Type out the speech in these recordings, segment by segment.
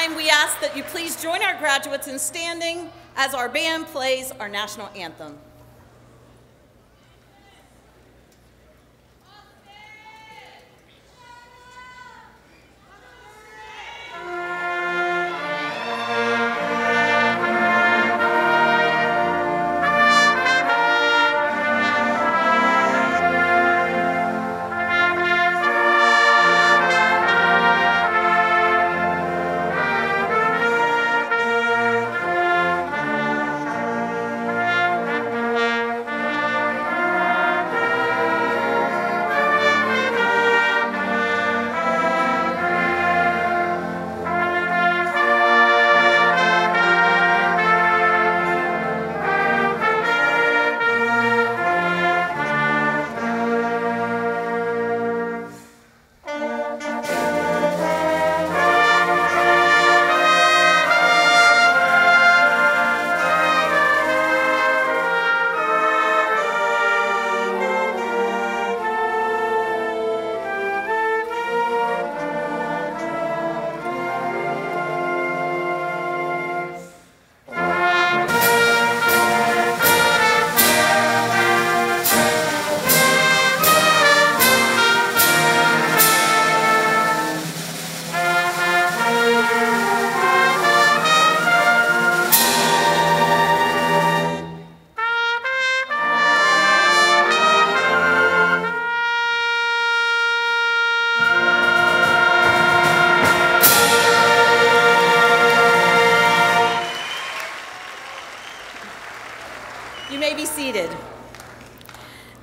time, we ask that you please join our graduates in standing as our band plays our national anthem.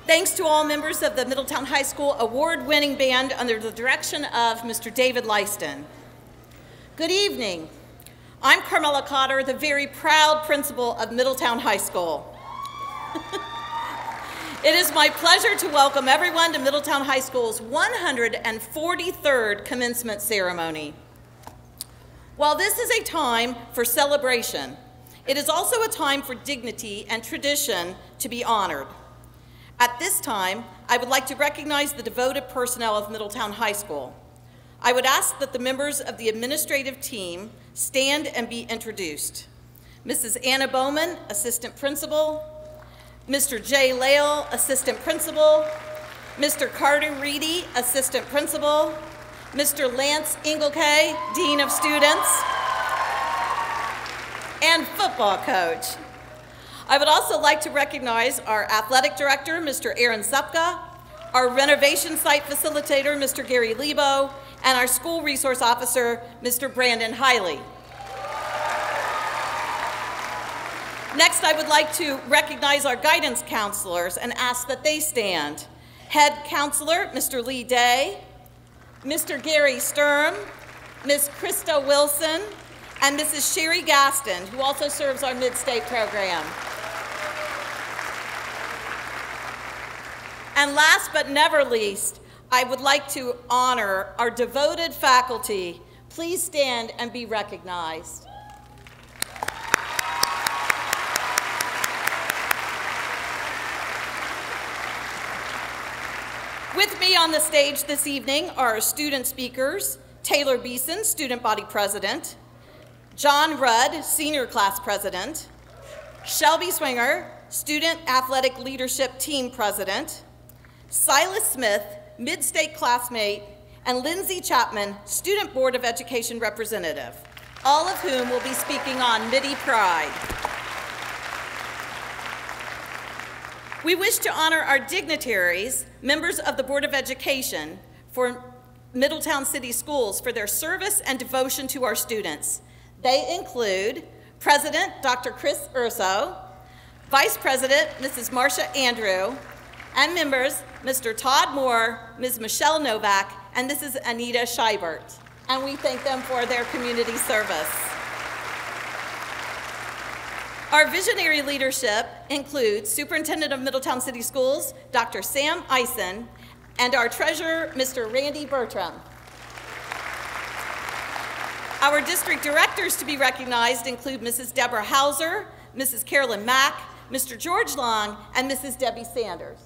Thanks to all members of the Middletown High School award-winning band under the direction of Mr. David Lyston. Good evening. I'm Carmela Cotter, the very proud principal of Middletown High School. It is my pleasure to welcome everyone to Middletown High School's 143rd commencement ceremony. While this is a time for celebration, it is also a time for dignity and tradition to be honored. At this time, I would like to recognize the devoted personnel of Middletown High School. I would ask that the members of the administrative team stand and be introduced. Mrs. Anna Bowman, Assistant Principal, Mr. Jay Lale, Assistant Principal, Mr. Carter Reedy, Assistant Principal, Mr. Lance Engelke, Dean of Students, and football coach. I would also like to recognize our athletic director, Mr. Aaron Zupka, our renovation site facilitator, Mr. Gary Lebo, and our school resource officer, Mr. Brandon Hiley. Next, I would like to recognize our guidance counselors and ask that they stand. Head counselor, Mr. Lee Day, Mr. Gary Sturm, Ms. Krista Wilson, and Mrs. Sherry Gaston, who also serves our mid-state program. And last but never least, I would like to honor our devoted faculty. Please stand and be recognized. With me on the stage this evening are student speakers, Taylor Beeson, Student Body President, John Rudd, Senior Class President, Shelby Swanger, Student Athletic Leadership Team President, Silas Smith, Mid-State Classmate, and Lindsay Chapman, Student Board of Education Representative, all of whom will be speaking on Midi Pride. We wish to honor our dignitaries, members of the Board of Education for Middletown City Schools for their service and devotion to our students. They include President Dr. Chris Urso, Vice President Mrs. Marcia Andrew, and members Mr. Todd Moore, Ms. Michelle Novak, and Mrs. Anita Scheibert. And we thank them for their community service. Our visionary leadership includes Superintendent of Middletown City Schools, Dr. Sam Eisen, and our treasurer, Mr. Randy Bertram. Our district directors to be recognized include Mrs. Deborah Hauser, Mrs. Carolyn Mack, Mr. George Long, and Mrs. Debbie Sanders.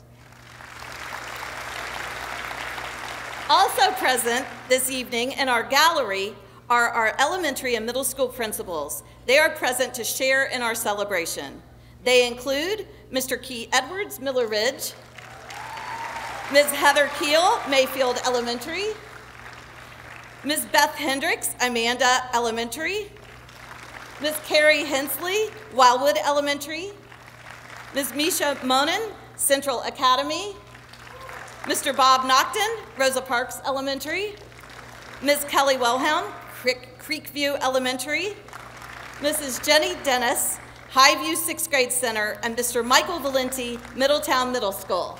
Also present this evening in our gallery are our elementary and middle school principals. They are present to share in our celebration. They include Mr. Key Edwards, Miller Ridge, Ms. Heather Keel, Mayfield Elementary, Ms. Beth Hendricks, Amanda Elementary, Ms. Carrie Hensley, Wildwood Elementary, Ms. Misha Monin, Central Academy, Mr. Bob Nocton, Rosa Parks Elementary, Ms. Kelly Wellhound, Creekview Elementary, Mrs. Jenny Dennis, Highview 6th Grade Center, and Mr. Michael Valenti, Middletown Middle School.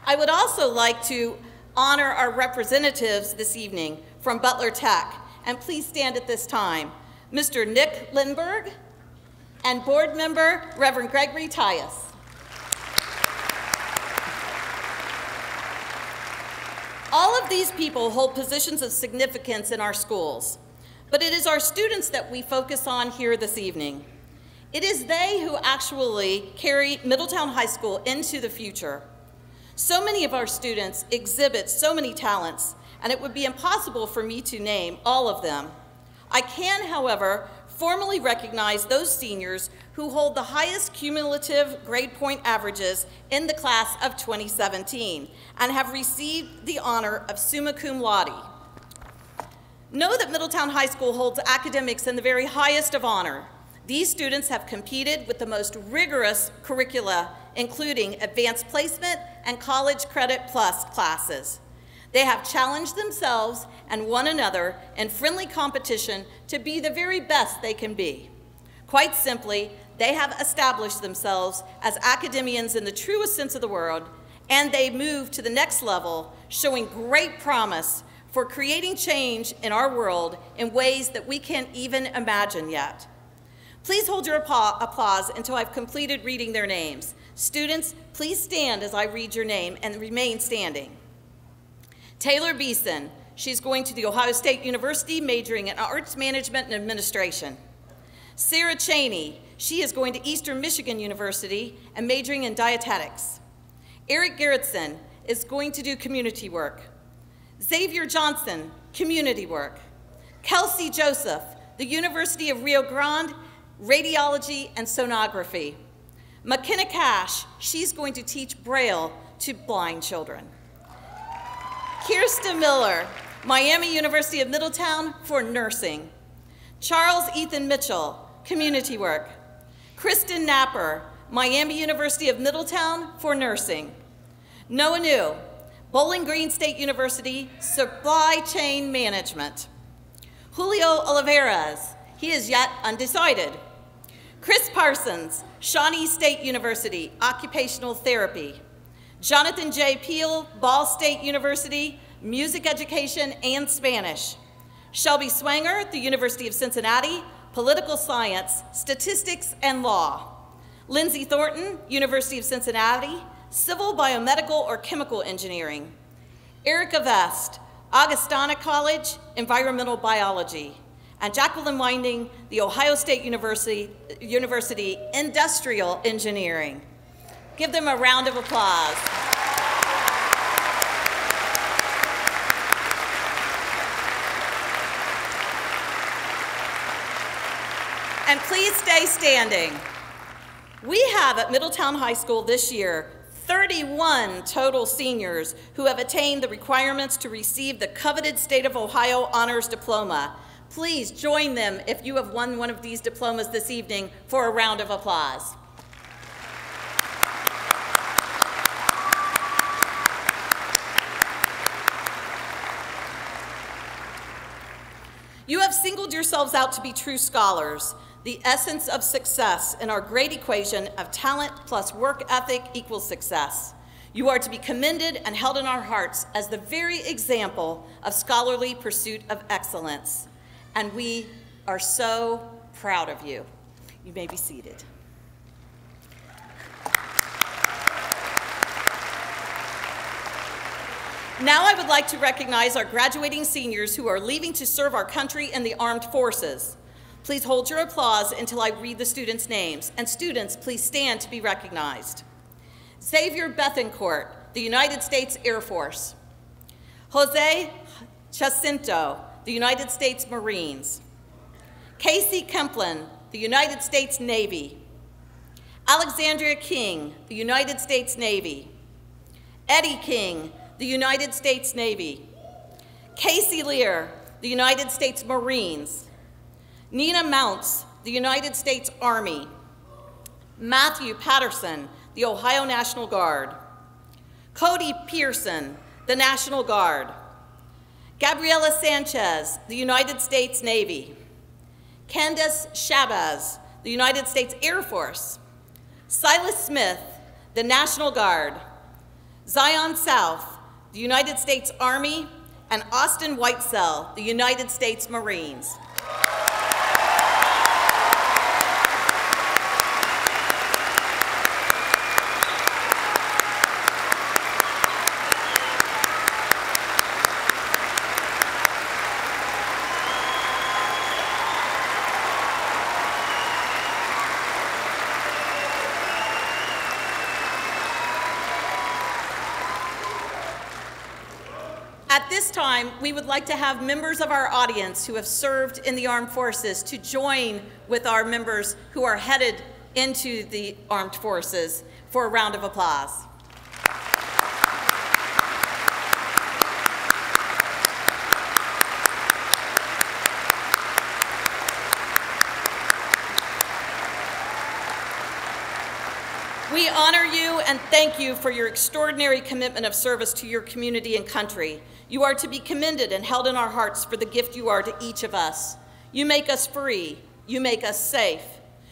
I would also like to honor our representatives this evening from Butler Tech, and please stand at this time. Mr. Nick Lindberg and board member Reverend Gregory Tyus. All of these people hold positions of significance in our schools, but it is our students that we focus on here this evening. It is they who actually carry Middletown High School into the future. So many of our students exhibit so many talents, and it would be impossible for me to name all of them. I can, however, formally recognize those seniors who hold the highest cumulative grade point averages in the class of 2017 and have received the honor of summa cum laude. Know that Middletown High School holds academics in the very highest of honor. These students have competed with the most rigorous curricula, including advanced placement and college credit plus classes. They have challenged themselves and one another in friendly competition to be the very best they can be. Quite simply, they have established themselves as academians in the truest sense of the word, and they move to the next level, showing great promise for creating change in our world in ways that we can't even imagine yet. Please hold your applause until I've completed reading their names. Students, please stand as I read your name and remain standing. Taylor Beeson, she's going to The Ohio State University, majoring in Arts Management and Administration. Sarah Cheney, she is going to Eastern Michigan University and majoring in Dietetics. Eric Gerritsen is going to do community work. Xavier Johnson, community work. Kelsey Joseph, the University of Rio Grande, Radiology and Sonography. McKenna Cash, she's going to teach Braille to blind children. Kirsta Miller, Miami University of Middletown for nursing. Charles Ethan Mitchell, community work. Kristen Napper, Miami University of Middletown for nursing. Noah New, Bowling Green State University, supply chain management. Julio Oliveras, he is yet undecided. Chris Parsons, Shawnee State University, occupational therapy. Jonathan J. Peel, Ball State University, music education and Spanish. Shelby Swanger, the University of Cincinnati, political science, statistics, and law. Lindsay Thornton, University of Cincinnati, civil, biomedical, or chemical engineering. Erica Vest, Augustana College, environmental biology. And Jacqueline Winding, the Ohio State University, industrial engineering. Give them a round of applause. And please stay standing. We have at Middletown High School this year 31 total seniors who have attained the requirements to receive the coveted State of Ohio Honors Diploma. Please join them if you have won one of these diplomas this evening for a round of applause. You have singled yourselves out to be true scholars, the essence of success in our great equation of talent plus work ethic equals success. You are to be commended and held in our hearts as the very example of scholarly pursuit of excellence. And we are so proud of you. You may be seated. Now I would like to recognize our graduating seniors who are leaving to serve our country in the armed forces. Please hold your applause until I read the students' names. And students, please stand to be recognized. Xavier Bethencourt, the United States Air Force. Jose Jacinto, the United States Marines. Casey Kemplin, the United States Navy. Alexandria King, the United States Navy. Eddie King, the United States Navy. Casey Lear, the United States Marines. Nina Mounts, the United States Army. Matthew Patterson, the Ohio National Guard. Cody Pearson, the National Guard. Gabriela Sanchez, the United States Navy. Candace Shabazz, the United States Air Force. Silas Smith, the National Guard. Zion South, the United States Army, and Austin Whitesell, the United States Marines. At this time, we would like to have members of our audience who have served in the armed forces to join with our members who are headed into the armed forces for a round of applause. We honor you and thank you for your extraordinary commitment of service to your community and country. You are to be commended and held in our hearts for the gift you are to each of us. You make us free. You make us safe.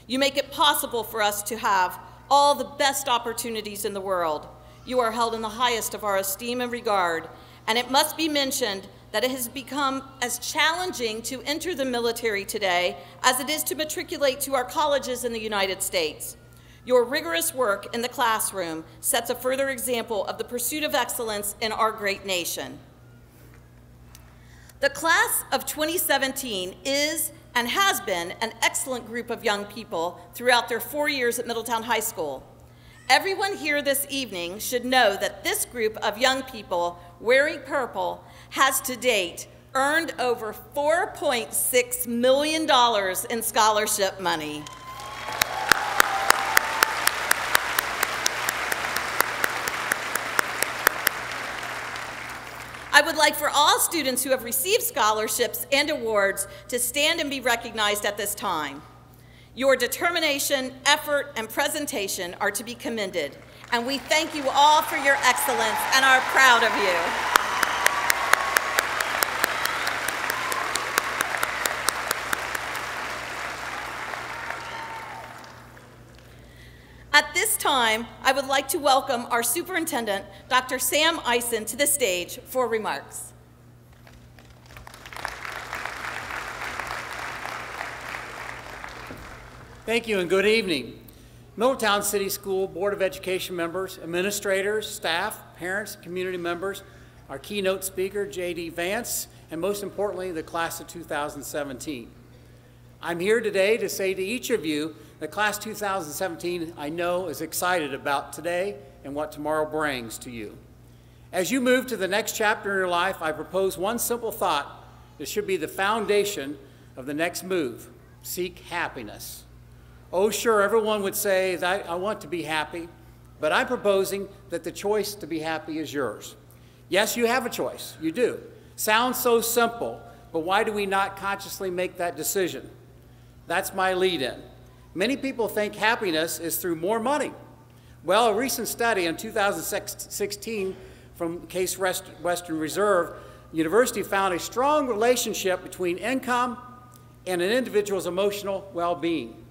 You make it possible for us to have all the best opportunities in the world. You are held in the highest of our esteem and regard, and it must be mentioned that it has become as challenging to enter the military today as it is to matriculate to our colleges in the United States. Your rigorous work in the classroom sets a further example of the pursuit of excellence in our great nation. The class of 2017 is and has been an excellent group of young people throughout their 4 years at Middletown High School. Everyone here this evening should know that this group of young people wearing purple has to date earned over $4.6 million in scholarship money. I would like for all students who have received scholarships and awards to stand and be recognized at this time. Your determination, effort, and presentation are to be commended, and we thank you all for your excellence and are proud of you. At this time, I would like to welcome our superintendent, Dr. Sam Eisen, to the stage for remarks. Thank you and good evening. Middletown City School Board of Education members, administrators, staff, parents, community members, our keynote speaker, J.D. Vance, and most importantly, the class of 2017. I'm here today to say to each of you that class 2017 I know is excited about today and what tomorrow brings to you. As you move to the next chapter in your life, I propose one simple thought that should be the foundation of the next move: seek happiness. Oh, sure, everyone would say that I want to be happy, but I'm proposing that the choice to be happy is yours. Yes, you have a choice, you do. Sounds so simple, but why do we not consciously make that decision? That's my lead-in. Many people think happiness is through more money. Well, a recent study in 2016 from Case Western Reserve University found a strong relationship between income and an individual's emotional well-being.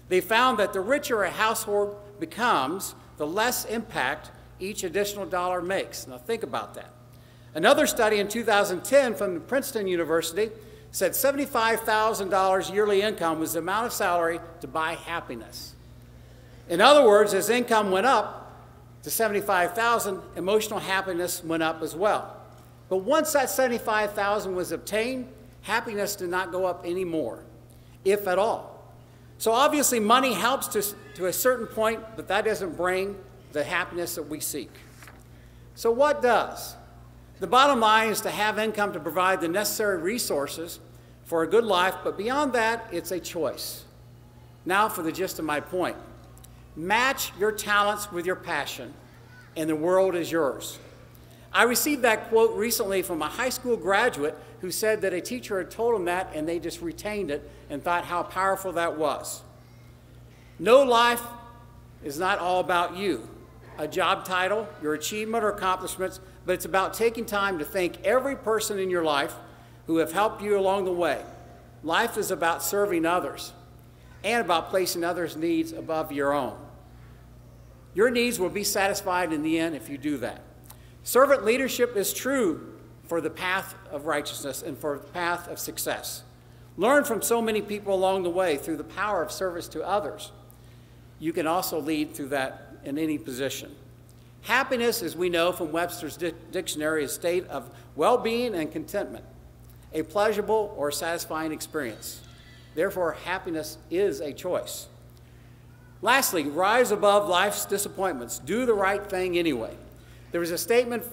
They found that the richer a household becomes, the less impact each additional dollar makes. Now think about that. Another study in 2010 from Princeton University said $75,000 yearly income was the amount of salary to buy happiness. In other words, as income went up to $75,000, emotional happiness went up as well. But once that $75,000 was obtained, happiness did not go up anymore, if at all. So obviously money helps to a certain point, but that doesn't bring the happiness that we seek. So what does? The bottom line is to have income to provide the necessary resources for a good life, but beyond that, it's a choice. Now for the gist of my point. Match your talents with your passion, and the world is yours. I received that quote recently from a high school graduate who said that a teacher had told him that and they just retained it and thought how powerful that was. No, life is not all about you, a job title, your achievement or accomplishments, but it's about taking time to thank every person in your life who have helped you along the way. Life is about serving others and about placing others' needs above your own. Your needs will be satisfied in the end if you do that. Servant leadership is true for the path of righteousness and for the path of success. Learn from so many people along the way through the power of service to others. You can also lead through that in any position. Happiness, as we know from Webster's dictionary, is a state of well-being and contentment, a pleasurable or satisfying experience. Therefore, happiness is a choice. Lastly, rise above life's disappointments. Do the right thing anyway. There was a statement,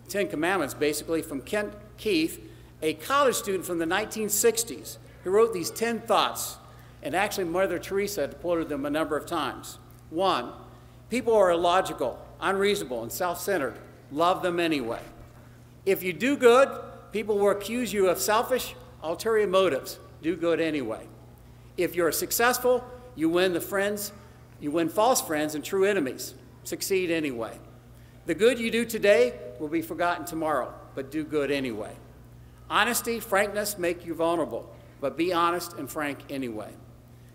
10 Commandments basically, from Kent Keith, a college student from the 1960s, who wrote these 10 thoughts, and actually Mother Teresa had quoted them a number of times. 1, people are illogical, unreasonable, and self-centered. Love them anyway. If you do good, people will accuse you of selfish, ulterior motives. Do good anyway. If you're successful, you win false friends and true enemies. Succeed anyway. The good you do today will be forgotten tomorrow, but do good anyway. Honesty, frankness make you vulnerable, but be honest and frank anyway.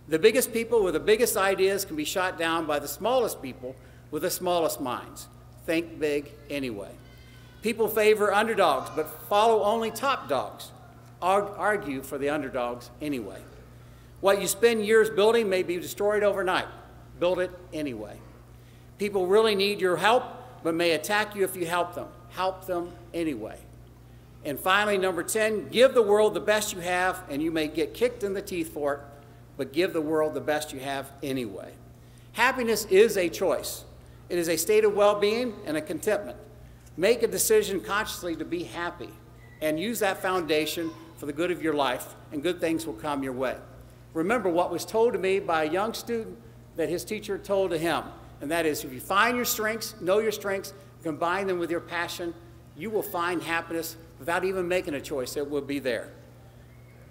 The biggest people with the biggest ideas can be shot down by the smallest people with the smallest minds. Think big anyway. People favor underdogs, but follow only top dogs. Argue for the underdogs anyway. What you spend years building may be destroyed overnight. Build it anyway. People really need your help, but may attack you if you help them. Help them anyway. And finally, number 10, give the world the best you have, and you may get kicked in the teeth for it, but give the world the best you have anyway. Happiness is a choice. It is a state of well-being and a contentment. Make a decision consciously to be happy, and use that foundation for the good of your life, and good things will come your way. Remember what was told to me by a young student that his teacher told to him, and that is, if you find your strengths, know your strengths, combine them with your passion, you will find happiness without even making a choice. It will be there.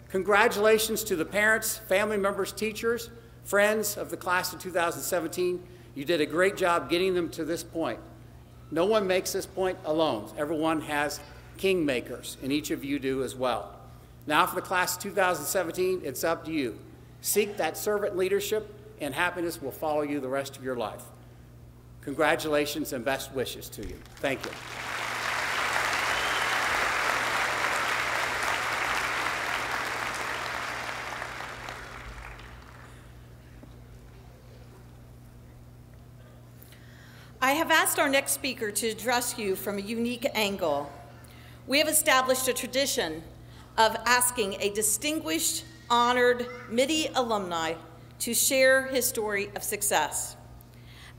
Congratulations to the parents, family members, teachers, friends of the class of 2017. You did a great job getting them to this point. No one makes this point alone. Everyone has kingmakers, and each of you do as well. Now for the class of 2017, it's up to you. Seek that servant leadership, and happiness will follow you the rest of your life. Congratulations and best wishes to you. Thank you. I have asked our next speaker to address you from a unique angle. We have established a tradition of asking a distinguished, honored MIDI alumni to share his story of success.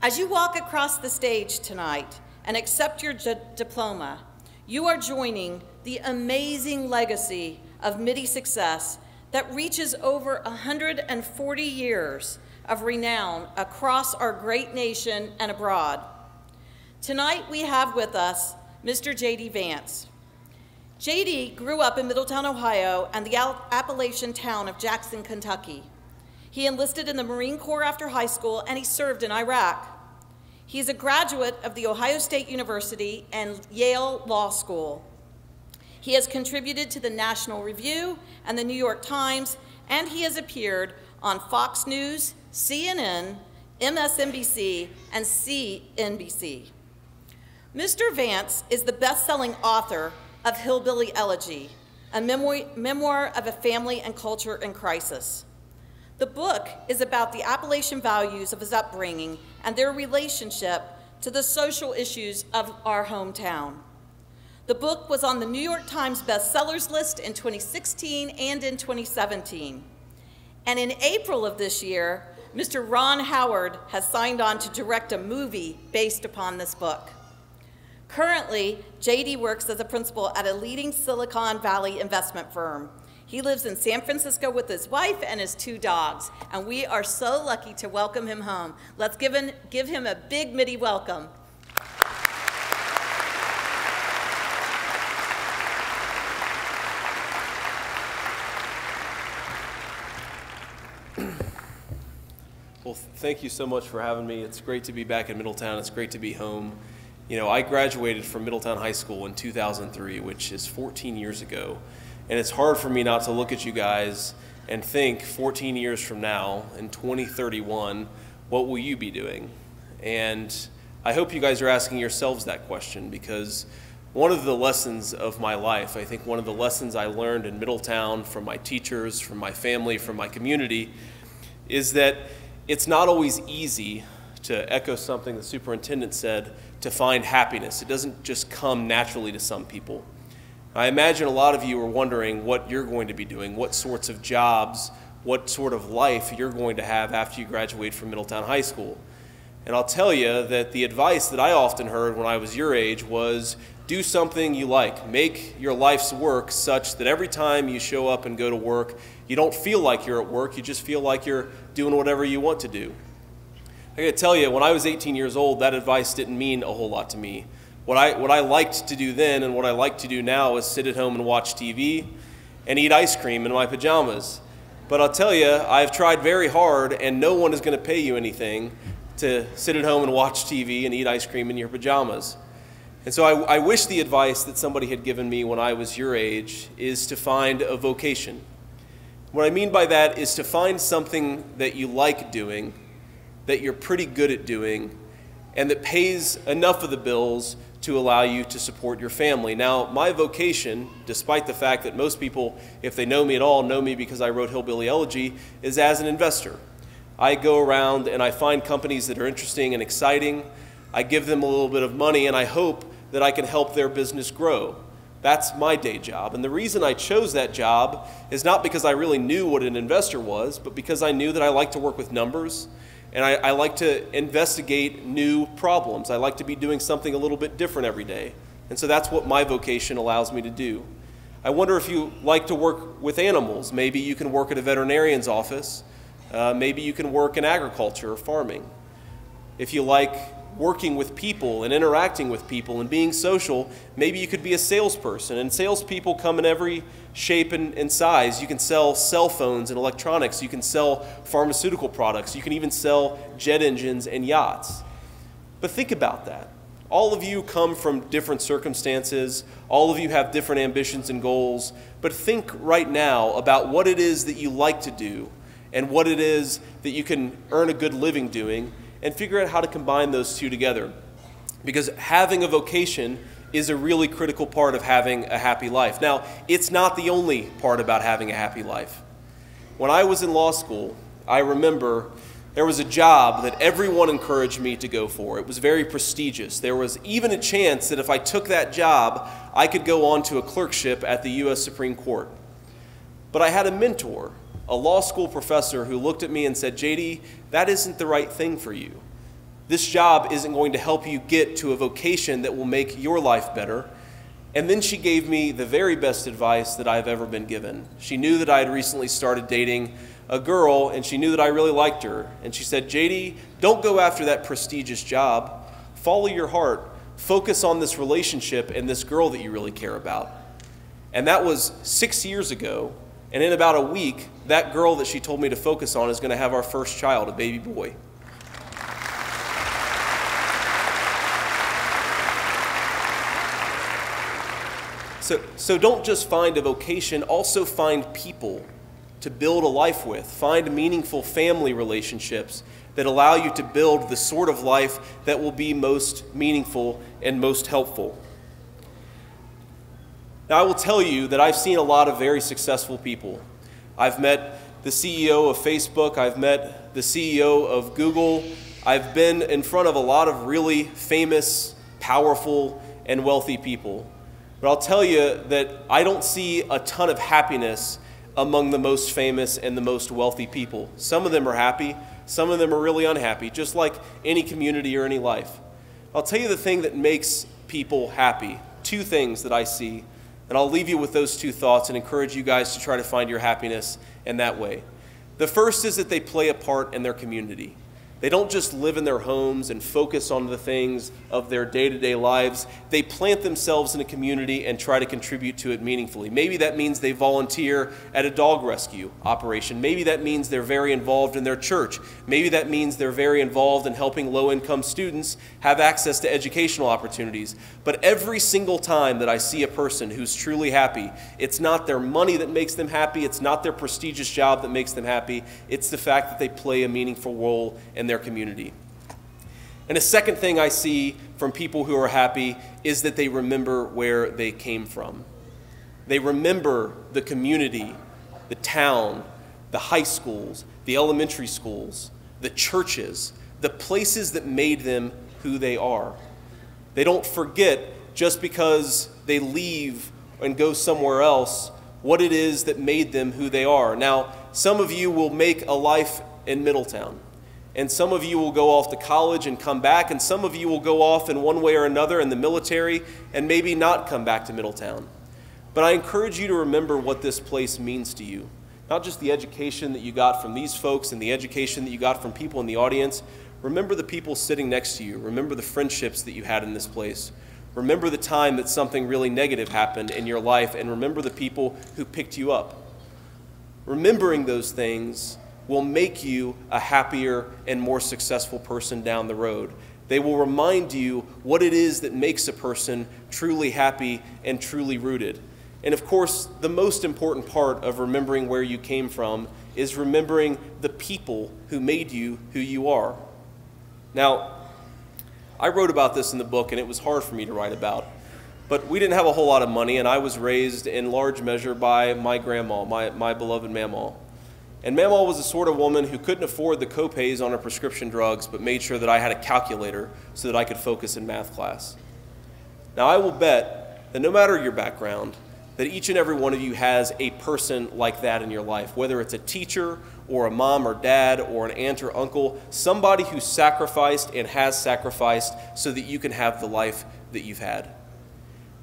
As you walk across the stage tonight and accept your diploma, you are joining the amazing legacy of MIDI success that reaches over 140 years of renown across our great nation and abroad. Tonight we have with us Mr. J.D. Vance. J.D. grew up in Middletown, Ohio, and the Appalachian town of Jackson, Kentucky. He enlisted in the Marine Corps after high school, and he served in Iraq. He is a graduate of The Ohio State University and Yale Law School. He has contributed to the National Review and the New York Times, and he has appeared on Fox News, CNN, MSNBC, and CNBC. Mr. Vance is the best-selling author of Hillbilly Elegy, a memoir of a family and culture in crisis. The book is about the Appalachian values of his upbringing and their relationship to the social issues of our hometown. The book was on the New York Times bestsellers list in 2016 and in 2017. And in April of this year, Mr. Ron Howard has signed on to direct a movie based upon this book. Currently, JD works as a principal at a leading Silicon Valley investment firm. He lives in San Francisco with his wife and his 2 dogs, and we are so lucky to welcome him home. Let's give him a big Mitty welcome. Well, thank you so much for having me. It's great to be back in Middletown. It's great to be home. You know, I graduated from Middletown High School in 2003, which is 14 years ago. And it's hard for me not to look at you guys and think 14 years from now, in 2031, what will you be doing? And I hope you guys are asking yourselves that question, because one of the lessons of my life, I think one of the lessons I learned in Middletown from my teachers, from my family, from my community, is that it's not always easy, to echo something the superintendent said, to find happiness. It doesn't just come naturally to some people. I imagine a lot of you are wondering what you're going to be doing, what sorts of jobs, what sort of life you're going to have after you graduate from Middletown High School. And I'll tell you that the advice that I often heard when I was your age was, do something you like. Make your life's work such that every time you show up and go to work, you don't feel like you're at work, you just feel like you're doing whatever you want to do. I gotta tell you, when I was 18 years old, that advice didn't mean a whole lot to me. What I liked to do then and what I like to do now is sit at home and watch TV and eat ice cream in my pajamas. But I'll tell you, I've tried very hard, and no one is gonna pay you anything to sit at home and watch TV and eat ice cream in your pajamas. And so I wish the advice that somebody had given me when I was your age is to find a vocation. What I mean by that is to find something that you like doing, that you're pretty good at doing, and that pays enough of the bills to allow you to support your family. Now, my vocation, despite the fact that most people, if they know me at all, know me because I wrote Hillbilly Elegy, is as an investor. I go around and I find companies that are interesting and exciting. I give them a little bit of money, and I hope that I can help their business grow. That's my day job. And the reason I chose that job is not because I really knew what an investor was, but because I knew that I like to work with numbers, and I like to investigate new problems. I like to be doing something a little bit different every day. And so that's what my vocation allows me to do. I wonder if you like to work with animals. Maybe you can work at a veterinarian's office. Maybe you can work in agriculture or farming. If you like working with people and interacting with people and being social, maybe you could be a salesperson. And salespeople come in every shape and size. You can sell cell phones and electronics. You can sell pharmaceutical products. You can even sell jet engines and yachts. But think about that. All of you come from different circumstances. All of you have different ambitions and goals. But think right now about what it is that you like to do and what it is that you can earn a good living doing, and figure out how to combine those two together. Because having a vocation is a really critical part of having a happy life. Now, it's not the only part about having a happy life. When I was in law school, I remember there was a job that everyone encouraged me to go for. It was very prestigious. There was even a chance that if I took that job, I could go on to a clerkship at the U.S. Supreme Court. But I had a mentor, a law school professor, who looked at me and said, JD, that isn't the right thing for you. This job isn't going to help you get to a vocation that will make your life better. And then she gave me the very best advice that I've ever been given. She knew that I had recently started dating a girl, and she knew that I really liked her. And she said, JD, don't go after that prestigious job. Follow your heart. Focus on this relationship and this girl that you really care about. And that was 6 years ago. And in about a week, that girl that she told me to focus on is going to have our first child, a baby boy. So don't just find a vocation, also find people to build a life with. Find meaningful family relationships that allow you to build the sort of life that will be most meaningful and most helpful. Now, I will tell you that I've seen a lot of very successful people. I've met the CEO of Facebook. I've met the CEO of Google. I've been in front of a lot of really famous, powerful, and wealthy people. But I'll tell you that I don't see a ton of happiness among the most famous and the most wealthy people. Some of them are happy. Some of them are really unhappy, just like any community or any life. I'll tell you the thing that makes people happy. Two things that I see. And I'll leave you with those two thoughts and encourage you guys to try to find your happiness in that way. The first is that they play a part in their community. They don't just live in their homes and focus on the things of their day-to-day lives. They plant themselves in a community and try to contribute to it meaningfully. Maybe that means they volunteer at a dog rescue operation. Maybe that means they're very involved in their church. Maybe that means they're very involved in helping low-income students have access to educational opportunities. But every single time that I see a person who's truly happy, it's not their money that makes them happy. It's not their prestigious job that makes them happy. It's the fact that they play a meaningful role in their community. And a second thing I see from people who are happy is that they remember where they came from. They remember the community, the town, the high schools, the elementary schools, the churches, the places that made them who they are. They don't forget just because they leave and go somewhere else what it is that made them who they are. Now, some of you will make a life in Middletown. And some of you will go off to college and come back, and some of you will go off in one way or another in the military and maybe not come back to Middletown. But I encourage you to remember what this place means to you. Not just the education that you got from these folks and the education that you got from people in the audience. Remember the people sitting next to you. Remember the friendships that you had in this place. Remember the time that something really negative happened in your life, and remember the people who picked you up. Remembering those things will make you a happier and more successful person down the road. They will remind you what it is that makes a person truly happy and truly rooted. And of course, the most important part of remembering where you came from is remembering the people who made you who you are. Now, I wrote about this in the book, and it was hard for me to write about. But we didn't have a whole lot of money, and I was raised in large measure by my grandma, my beloved Mamaw. And Mamaw was the sort of woman who couldn't afford the co-pays on her prescription drugs, but made sure that I had a calculator so that I could focus in math class. Now, I will bet that no matter your background, that each and every one of you has a person like that in your life, whether it's a teacher or a mom or dad or an aunt or uncle, somebody who sacrificed and has sacrificed so that you can have the life that you've had.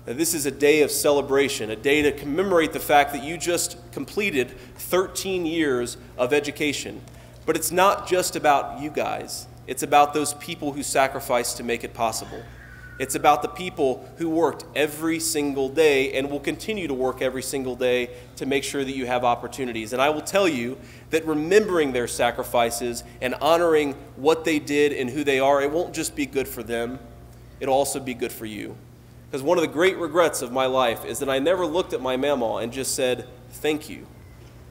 Now, this is a day of celebration, a day to commemorate the fact that you just completed 13 years of education. But it's not just about you guys. It's about those people who sacrificed to make it possible. It's about the people who worked every single day and will continue to work every single day to make sure that you have opportunities. And I will tell you that remembering their sacrifices and honoring what they did and who they are, it won't just be good for them, it'll also be good for you. Because one of the great regrets of my life is that I never looked at my Mamaw and just said, thank you.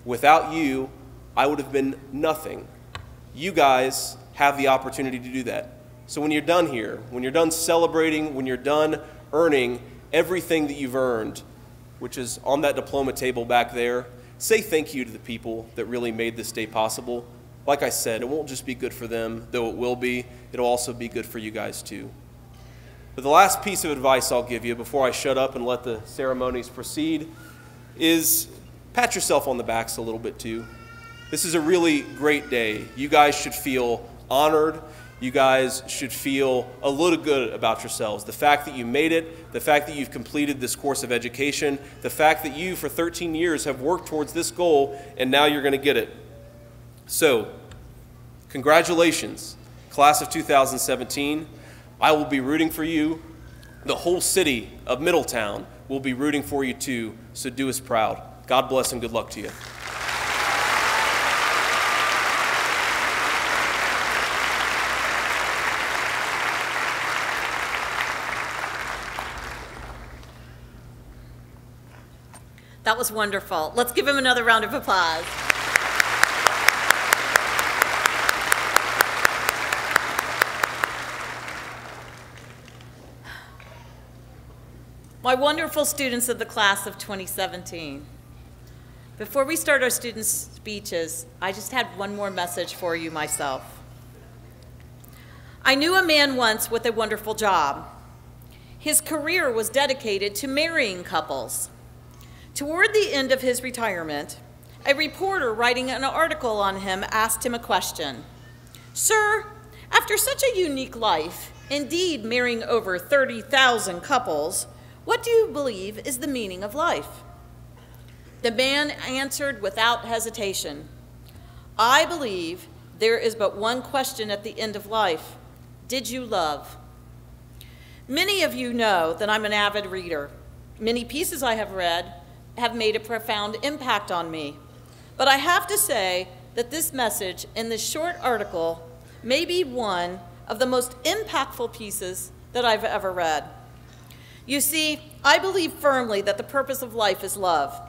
Without you, I would have been nothing. You guys have the opportunity to do that. So when you're done here, when you're done celebrating, when you're done earning everything that you've earned, which is on that diploma table back there, say thank you to the people that really made this day possible. Like I said, it won't just be good for them, though it will be. It'll also be good for you guys too. But the last piece of advice I'll give you before I shut up and let the ceremonies proceed is pat yourself on the backs a little bit too. This is a really great day. You guys should feel honored. You guys should feel a little good about yourselves. The fact that you made it, the fact that you've completed this course of education, the fact that you for 13 years have worked towards this goal and now you're going to get it. So, congratulations, class of 2017. I will be rooting for you. The whole city of Middletown will be rooting for you too, so do us proud. God bless and good luck to you. That was wonderful. Let's give him another round of applause. My wonderful students of the class of 2017. Before we start our students' speeches, I just had one more message for you myself. I knew a man once with a wonderful job. His career was dedicated to marrying couples. Toward the end of his retirement, a reporter writing an article on him asked him a question. "Sir, after such a unique life, indeed marrying over 30,000 couples, what do you believe is the meaning of life? The man answered without hesitation, I believe there is but one question at the end of life. Did you love? Many of you know that I'm an avid reader. Many pieces I have read have made a profound impact on me. But I have to say that this message in this short article may be one of the most impactful pieces that I've ever read. You see, I believe firmly that the purpose of life is love.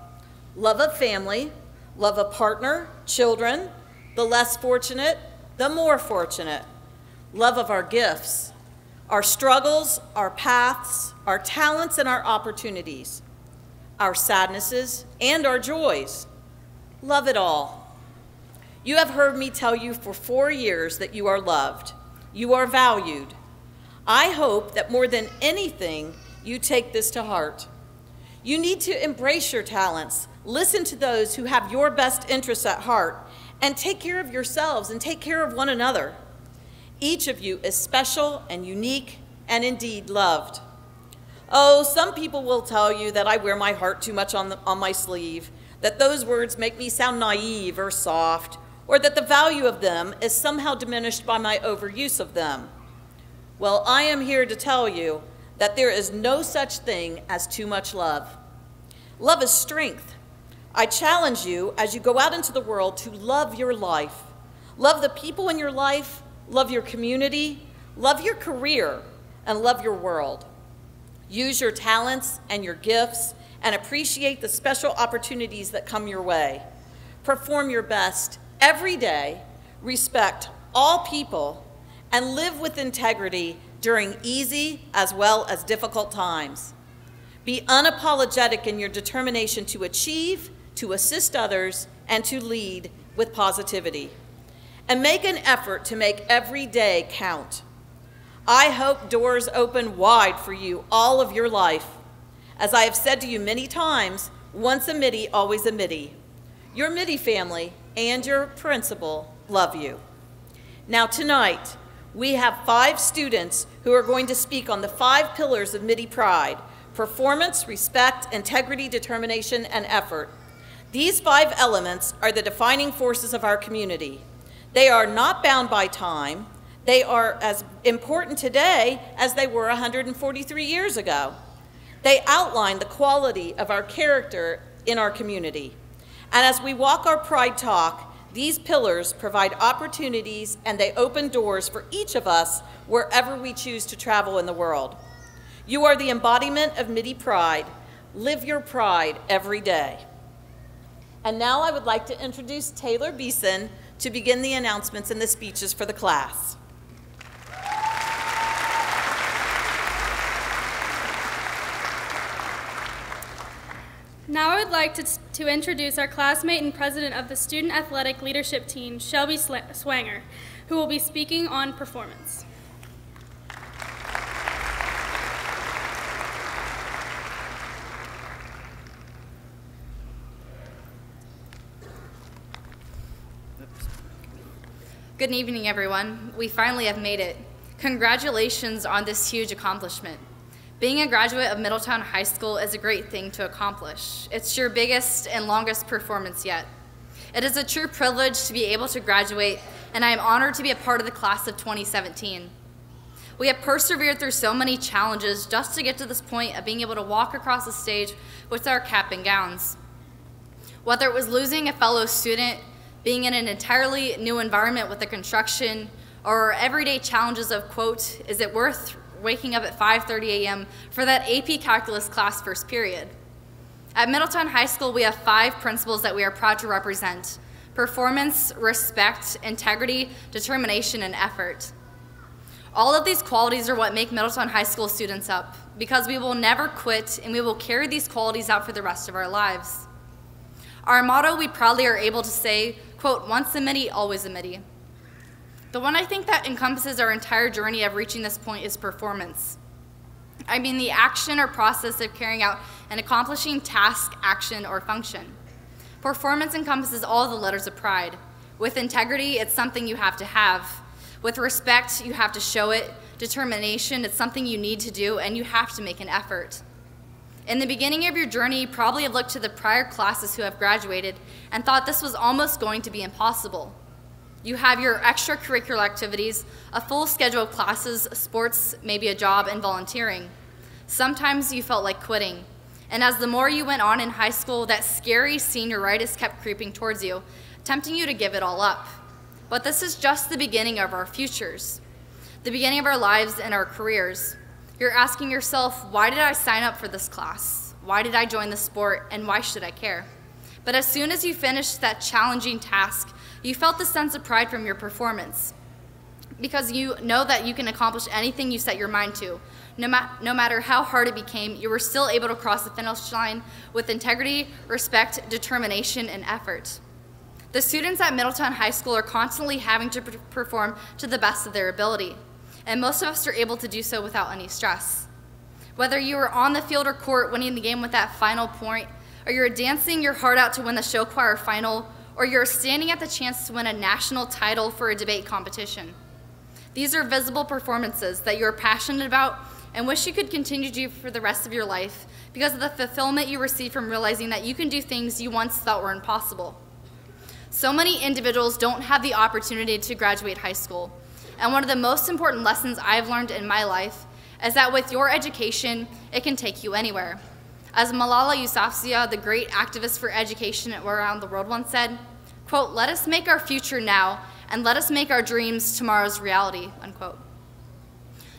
Love of family, love of partner, children, the less fortunate, the more fortunate. Love of our gifts, our struggles, our paths, our talents, and our opportunities, our sadnesses and our joys. Love it all. You have heard me tell you for 4 years that you are loved. You are valued. I hope that more than anything, you take this to heart. You need to embrace your talents, listen to those who have your best interests at heart, and take care of yourselves and take care of one another. Each of you is special and unique and indeed loved. Oh, some people will tell you that I wear my heart too much on my sleeve, that those words make me sound naive or soft, or that the value of them is somehow diminished by my overuse of them. Well, I am here to tell you that there is no such thing as too much love. Love is strength. I challenge you as you go out into the world to love your life. Love the people in your life, love your community, love your career, and love your world. Use your talents and your gifts and appreciate the special opportunities that come your way. Perform your best every day, respect all people, and live with integrity during easy as well as difficult times. Be unapologetic in your determination to achieve, to assist others, and to lead with positivity. And make an effort to make every day count. I hope doors open wide for you all of your life. As I have said to you many times, once a Midi, always a Midi. Your Midi family and your principal love you. Now tonight, we have 5 students who are going to speak on the 5 pillars of Midi pride: performance, respect, integrity, determination, and effort. These 5 elements are the defining forces of our community. They are not bound by time. They are as important today as they were 143 years ago. They outline the quality of our character in our community. And as we walk our pride talk, these pillars provide opportunities and they open doors for each of us wherever we choose to travel in the world. You are the embodiment of Midi pride. Live your pride every day. And now I would like to introduce Taylor Beeson to begin the announcements and the speeches for the class. Now I would like to introduce our classmate and president of the Student Athletic Leadership Team, Shelby Swanger, who will be speaking on performance. Good evening, everyone. We finally have made it. Congratulations on this huge accomplishment. Being a graduate of Middletown High School is a great thing to accomplish. It's your biggest and longest performance yet. It is a true privilege to be able to graduate, and I am honored to be a part of the class of 2017. We have persevered through so many challenges just to get to this point of being able to walk across the stage with our cap and gowns. Whether it was losing a fellow student, being in an entirely new environment with the construction, or everyday challenges of, quote, is it worth waking up at 5:30 a.m. for that AP Calculus class first period? At Middletown High School, we have 5 principles that we are proud to represent: performance, respect, integrity, determination, and effort. All of these qualities are what make Middletown High School students up, because we will never quit and we will carry these qualities out for the rest of our lives. Our motto, we proudly are able to say, quote, once a Midi, always a Midi. The one I think that encompasses our entire journey of reaching this point is performance. I mean the action or process of carrying out and accomplishing task, action, or function. Performance encompasses all the letters of pride. With integrity, it's something you have to have. With respect, you have to show it. Determination, it's something you need to do, and you have to make an effort. In the beginning of your journey, you probably have looked to the prior classes who have graduated and thought this was almost going to be impossible. You have your extracurricular activities, a full schedule of classes, sports, maybe a job, and volunteering. Sometimes you felt like quitting. And as the more you went on in high school, that scary senioritis kept creeping towards you, tempting you to give it all up. But this is just the beginning of our futures, the beginning of our lives and our careers. You're asking yourself, why did I sign up for this class? Why did I join the sport, and why should I care? But as soon as you finished that challenging task, you felt the sense of pride from your performance, because you know that you can accomplish anything you set your mind to. No matter how hard it became, you were still able to cross the finish line with integrity, respect, determination, and effort. The students at Middletown High School are constantly having to perform to the best of their ability, and most of us are able to do so without any stress. Whether you are on the field or court winning the game with that final point, or you're dancing your heart out to win the show choir final, or you're standing at the chance to win a national title for a debate competition. These are visible performances that you're passionate about and wish you could continue to do for the rest of your life because of the fulfillment you receive from realizing that you can do things you once thought were impossible. So many individuals don't have the opportunity to graduate high school, and one of the most important lessons I've learned in my life is that with your education, it can take you anywhere. As Malala Yousafzai, the great activist for education around the world, once said, quote, "Let us make our future now, and let us make our dreams tomorrow's reality," unquote.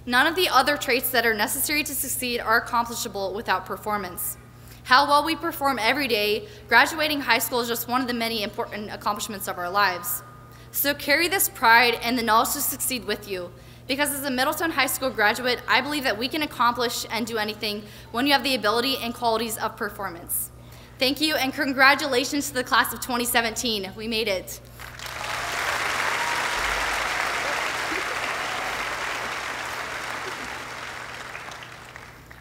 None of the other traits that are necessary to succeed are accomplishable without performance. How well we perform every day, graduating high school is just one of the many important accomplishments of our lives. So carry this pride and the knowledge to succeed with you, because as a Middletown High School graduate, I believe that we can accomplish and do anything when you have the ability and qualities of performance. Thank you, and congratulations to the class of 2017. We made it.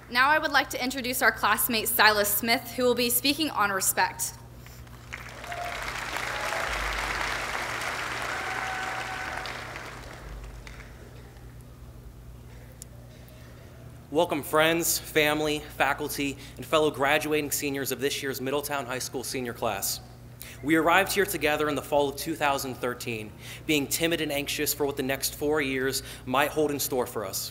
Now I would like to introduce our classmate Silas Smith, who will be speaking on respect. Welcome friends, family, faculty, and fellow graduating seniors of this year's Middletown High School senior class. We arrived here together in the fall of 2013, being timid and anxious for what the next 4 years might hold in store for us.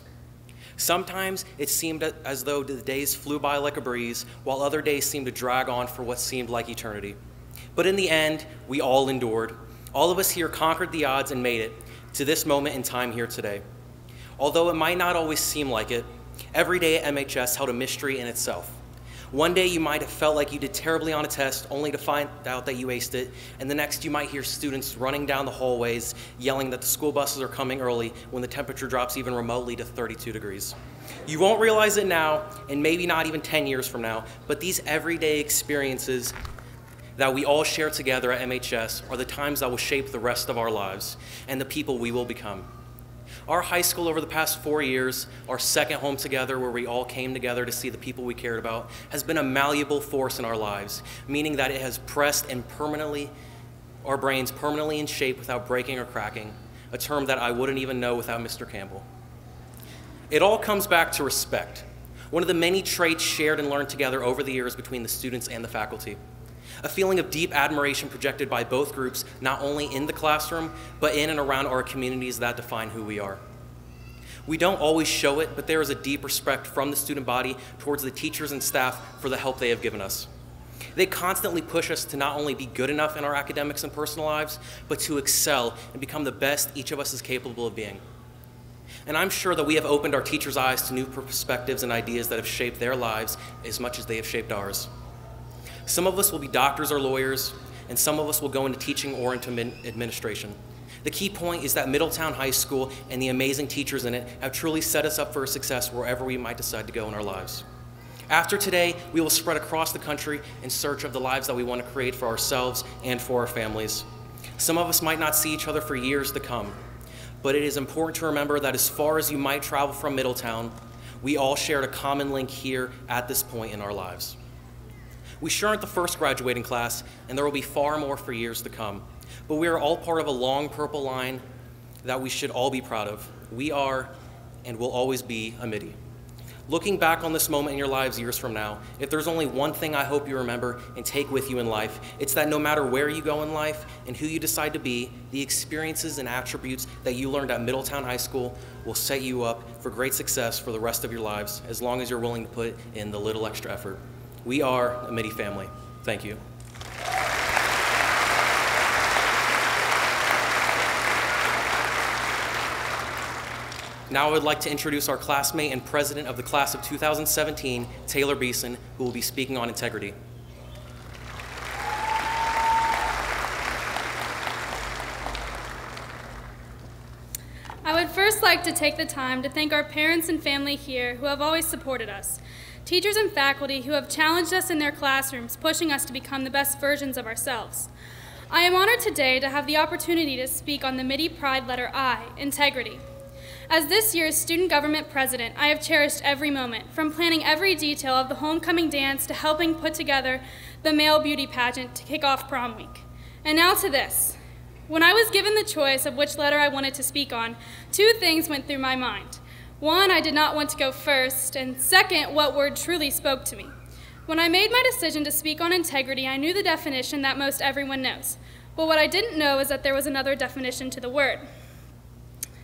Sometimes it seemed as though the days flew by like a breeze, while other days seemed to drag on for what seemed like eternity. But in the end, we all endured. All of us here conquered the odds and made it to this moment in time here today. Although it might not always seem like it, every day at MHS held a mystery in itself. One day you might have felt like you did terribly on a test only to find out that you aced it, and the next you might hear students running down the hallways yelling that the school buses are coming early when the temperature drops even remotely to 32 degrees. You won't realize it now, and maybe not even 10 years from now, but these everyday experiences that we all share together at MHS are the times that will shape the rest of our lives and the people we will become. Our high school over the past 4 years, our second home together where we all came together to see the people we cared about, has been a malleable force in our lives, meaning that it has pressed and our brains permanently in shape without breaking or cracking, a term that I wouldn't even know without Mr. Campbell. It all comes back to respect, one of the many traits shared and learned together over the years between the students and the faculty. A feeling of deep admiration projected by both groups, not only in the classroom, but in and around our communities that define who we are. We don't always show it, but there is a deep respect from the student body towards the teachers and staff for the help they have given us. They constantly push us to not only be good enough in our academics and personal lives, but to excel and become the best each of us is capable of being. And I'm sure that we have opened our teachers' eyes to new perspectives and ideas that have shaped their lives as much as they have shaped ours. Some of us will be doctors or lawyers, and some of us will go into teaching or into administration. The key point is that Middletown High School and the amazing teachers in it have truly set us up for success wherever we might decide to go in our lives. After today, we will spread across the country in search of the lives that we want to create for ourselves and for our families. Some of us might not see each other for years to come, but it is important to remember that as far as you might travel from Middletown, we all shared a common link here at this point in our lives. We sure aren't the first graduating class, and there will be far more for years to come. But we are all part of a long purple line that we should all be proud of. We are and will always be a MIDI. Looking back on this moment in your lives years from now, if there's only one thing I hope you remember and take with you in life, it's that no matter where you go in life and who you decide to be, the experiences and attributes that you learned at Middletown High School will set you up for great success for the rest of your lives, as long as you're willing to put in the little extra effort. We are a MIDI family. Thank you. Now I would like to introduce our classmate and president of the class of 2017, Taylor Beeson, who will be speaking on integrity. I would first like to take the time to thank our parents and family here who have always supported us, teachers and faculty who have challenged us in their classrooms, pushing us to become the best versions of ourselves. I am honored today to have the opportunity to speak on the MIDI Pride letter I, integrity. As this year's student government president, I have cherished every moment, from planning every detail of the homecoming dance to helping put together the male beauty pageant to kick off prom week. And now to this. When I was given the choice of which letter I wanted to speak on, two things went through my mind. One, I did not want to go first, and second, what word truly spoke to me. When I made my decision to speak on integrity, I knew the definition that most everyone knows. But what I didn't know is that there was another definition to the word.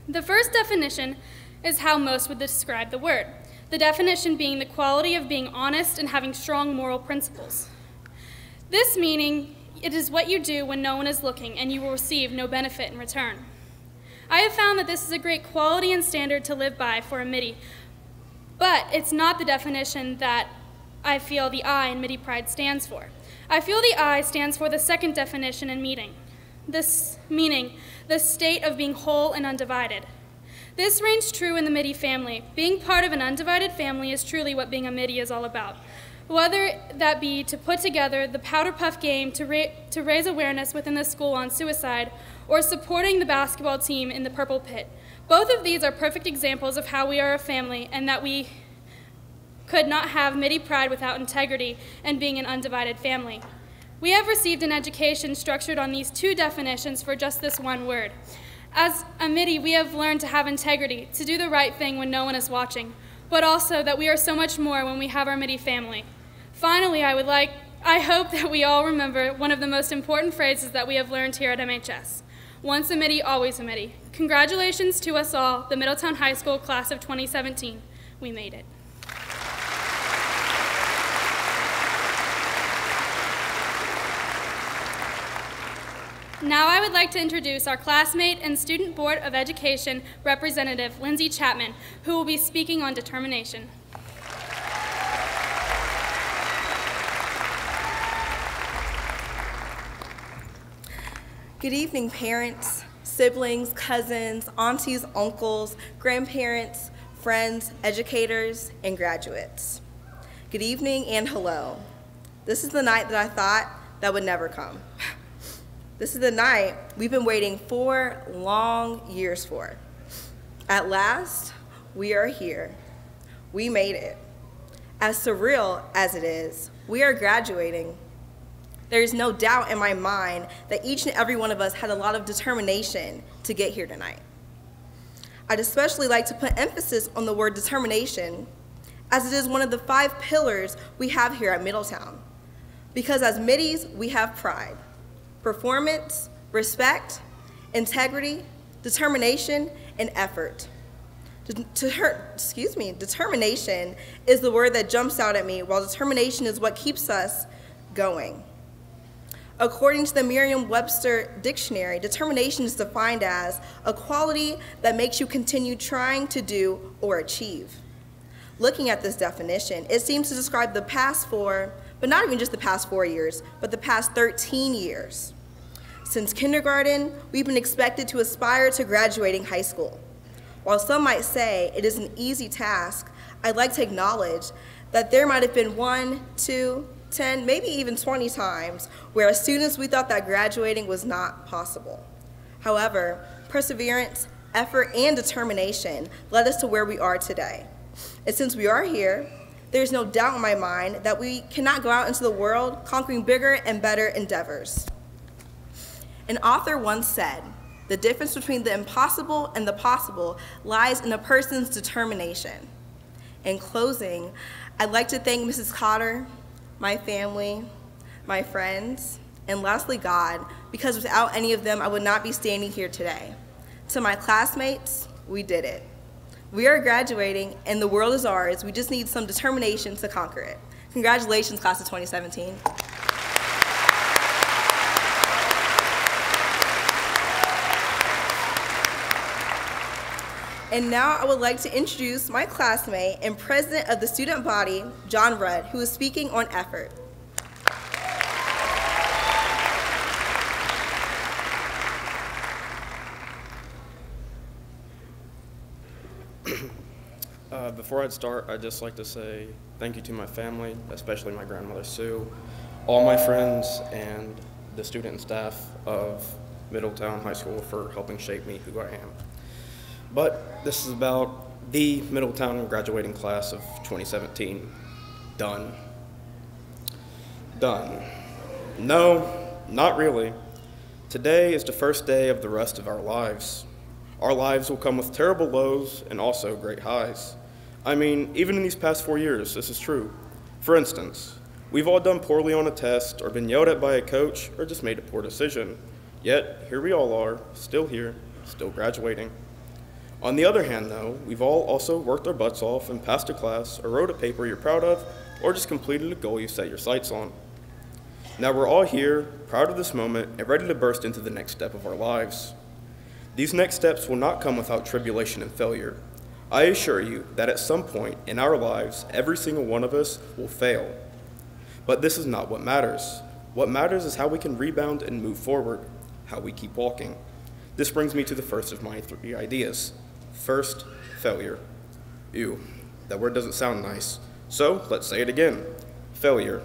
The first definition is how most would describe the word, the definition being the quality of being honest and having strong moral principles. This meaning, it is what you do when no one is looking and you will receive no benefit in return. I have found that this is a great quality and standard to live by for a MIDI, but it's not the definition that I feel the I in MIDI Pride stands for. I feel the I stands for the second definition in meaning. This meaning, the state of being whole and undivided. This reigns true in the MIDI family. Being part of an undivided family is truly what being a MIDI is all about. Whether that be to put together the Powder Puff game to raise awareness within the school on suicide, or supporting the basketball team in the Purple Pit. Both of these are perfect examples of how we are a family and that we could not have MIDI Pride without integrity and being an undivided family. We have received an education structured on these two definitions for just this one word. As a MIDI, we have learned to have integrity, to do the right thing when no one is watching, but also that we are so much more when we have our MIDI family. Finally, I hope that we all remember one of the most important phrases that we have learned here at MHS. Once a MIDI, always a MIDI. Congratulations to us all, the Middletown High School class of 2017. We made it. Now I would like to introduce our classmate and Student Board of Education representative, Lindsay Chapman, who will be speaking on determination. Good evening, parents, siblings, cousins, aunties, uncles, grandparents, friends, educators, and graduates. Good evening and hello. This is the night that I thought that would never come. This is the night we've been waiting 4 long years for. At last, we are here. We made it. As surreal as it is, we are graduating. There is no doubt in my mind that each and every one of us had a lot of determination to get here tonight. I'd especially like to put emphasis on the word determination, as it is one of the 5 pillars we have here at Middletown. Because as MIDIs, we have pride. Performance, respect, integrity, determination, and effort. Determination is the word that jumps out at me, while determination is what keeps us going. According to the Merriam-Webster dictionary, determination is defined as a quality that makes you continue trying to do or achieve. Looking at this definition, it seems to describe the past 4, but not even just the past 4 years, but the past 13 years. Since kindergarten, we've been expected to aspire to graduating high school. While some might say it is an easy task, I'd like to acknowledge that there might have been 1, 2, 10, maybe even 20 times where as students we thought that graduating was not possible. However, perseverance, effort, and determination led us to where we are today. And since we are here, there's no doubt in my mind that we cannot go out into the world conquering bigger and better endeavors. An author once said, The difference between the impossible and the possible lies in a person's determination. In closing, I'd like to thank Mrs. Cotter, my family, my friends, and lastly God, because without any of them, I would not be standing here today. To my classmates, we did it. We are graduating, and the world is ours. We just need some determination to conquer it. Congratulations, class of 2017. And now I would like to introduce my classmate and president of the student body, John Rudd, who is speaking on effort. Before I'd start, I'd just like to say thank you to my family, especially my grandmother Sue, all my friends, and the student and staff of Middletown High School for helping shape me who I am. But this is about the Middletown graduating class of 2017. Done. Done. No, not really. Today is the first day of the rest of our lives. Our lives will come with terrible lows and also great highs. I mean, even in these past 4 years, this is true. For instance, we've all done poorly on a test or been yelled at by a coach or just made a poor decision. Yet, here we all are, still here, still graduating. On the other hand, though, we've all also worked our butts off and passed a class or wrote a paper you're proud of or just completed a goal you set your sights on. Now we're all here, proud of this moment and ready to burst into the next step of our lives. These next steps will not come without tribulation and failure. I assure you that at some point in our lives, every single one of us will fail. But this is not what matters. What matters is how we can rebound and move forward, how we keep walking. This brings me to the first of my 3 ideas. First, failure. Ew, that word doesn't sound nice. So let's say it again. Failure.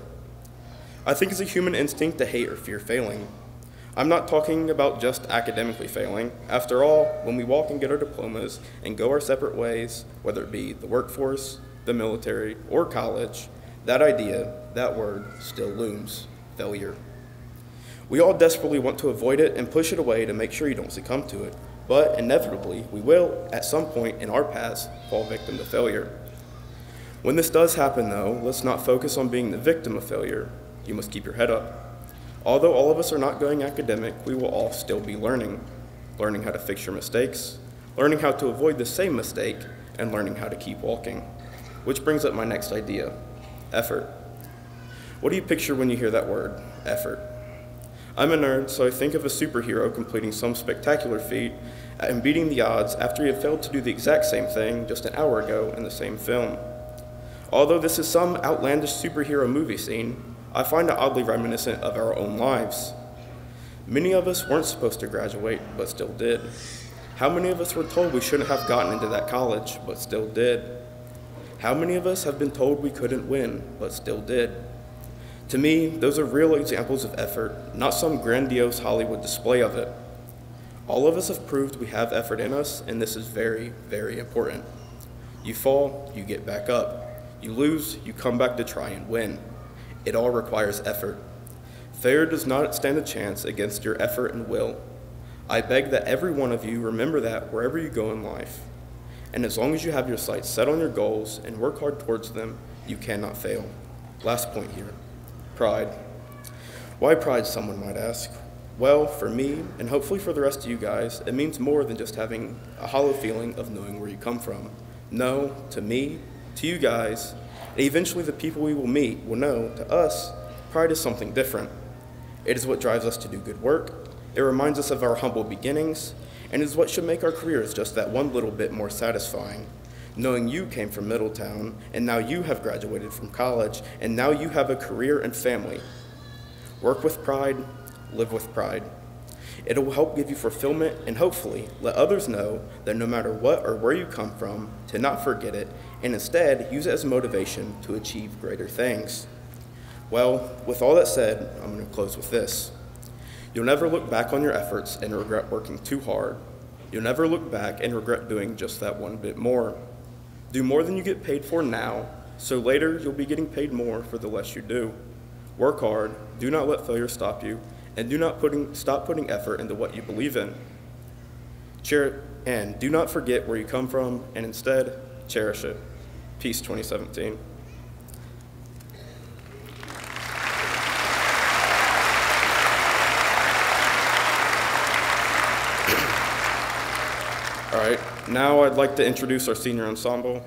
I think it's a human instinct to hate or fear failing. I'm not talking about just academically failing. After all, when we walk and get our diplomas and go our separate ways, whether it be the workforce, the military, or college, that idea, that word, still looms, failure. We all desperately want to avoid it and push it away to make sure you don't succumb to it, but inevitably, we will, at some point in our paths, fall victim to failure. When this does happen, though, let's not focus on being the victim of failure. You must keep your head up. Although all of us are not going academic, we will all still be learning. Learning how to fix your mistakes, learning how to avoid the same mistake, and learning how to keep walking. Which brings up my next idea, effort. What do you picture when you hear that word, effort? I'm a nerd, so I think of a superhero completing some spectacular feat and beating the odds after he had failed to do the exact same thing just an hour ago in the same film. Although this is some outlandish superhero movie scene, I find it oddly reminiscent of our own lives. Many of us weren't supposed to graduate, but still did. How many of us were told we shouldn't have gotten into that college, but still did? How many of us have been told we couldn't win, but still did? To me, those are real examples of effort, not some grandiose Hollywood display of it. All of us have proved we have effort in us, and this is very, very important. You fall, you get back up. You lose, you come back to try and win. It all requires effort. Failure does not stand a chance against your effort and will. I beg that every one of you remember that wherever you go in life. And as long as you have your sights set on your goals and work hard towards them, you cannot fail. Last point here, pride. Why pride, someone might ask? Well, for me, and hopefully for the rest of you guys, it means more than just having a hollow feeling of knowing where you come from. No, to me, to you guys, and eventually the people we will meet will know, to us, pride is something different. It is what drives us to do good work, it reminds us of our humble beginnings, and is what should make our careers just that one little bit more satisfying. Knowing you came from Middletown, and now you have graduated from college, and now you have a career and family. Work with pride, live with pride. It will help give you fulfillment and hopefully let others know that no matter what or where you come from, to not forget it, and instead use it as motivation to achieve greater things. Well, with all that said, I'm going to close with this. You'll never look back on your efforts and regret working too hard. You'll never look back and regret doing just that one bit more. Do more than you get paid for now, so later you'll be getting paid more for the less you do. Work hard, do not let failure stop you, and do not stop putting effort into what you believe in. And do not forget where you come from, and instead, cherish it. Peace 2017. All right, now I'd like to introduce our senior ensemble.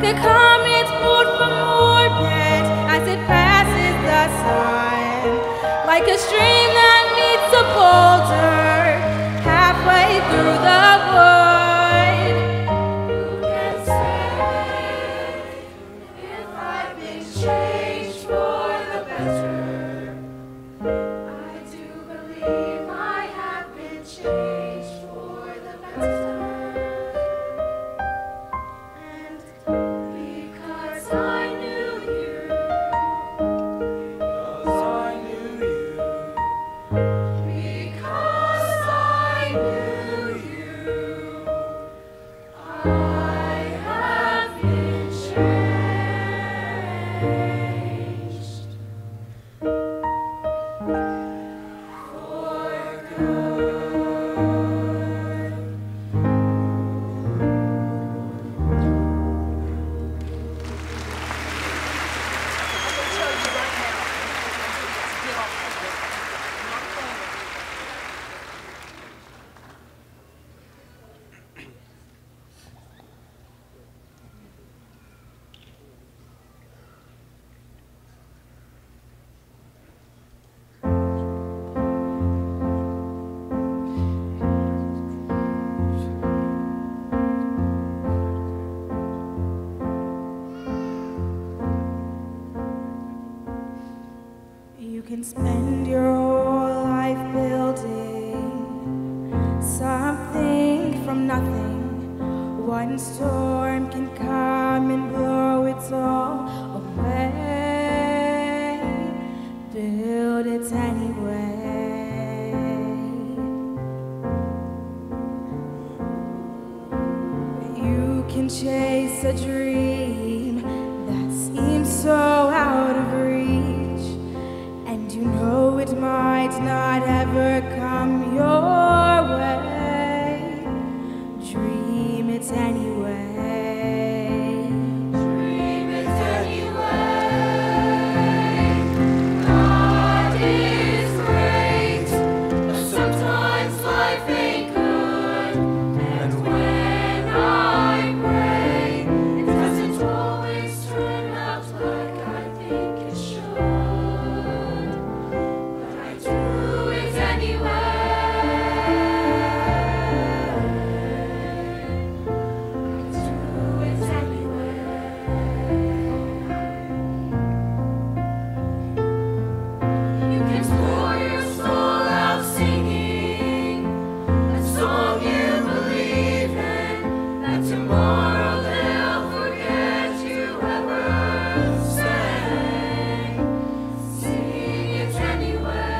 The comet poured from stream that meets a boulder halfway through the wood. Who can say if I've been changed for the better? I do believe I have been changed for the better. And because I knew you, because I knew you, I have been changed for good. You can spend your whole life building something from nothing. One storm can come and blow it all away. Build it anyway. You can chase a dream that seems so out of reach, and you know it might not ever come your way. Dream it anyway. Dream it anyway. God is great, but sometimes life ain't good. And when I pray, it doesn't always turn out like I think it should. But I do it anyway. I do it anyway. You can pour your soul out singing a song you believe in, that tomorrow they'll forget you ever sang. Sing it anyway.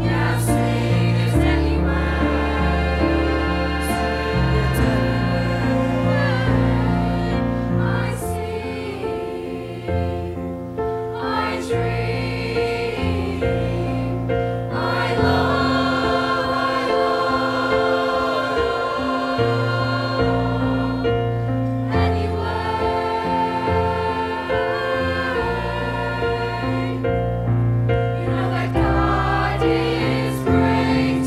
Yeah, sing it anyway. I sing, I dream, I love anyway. You know that God is great,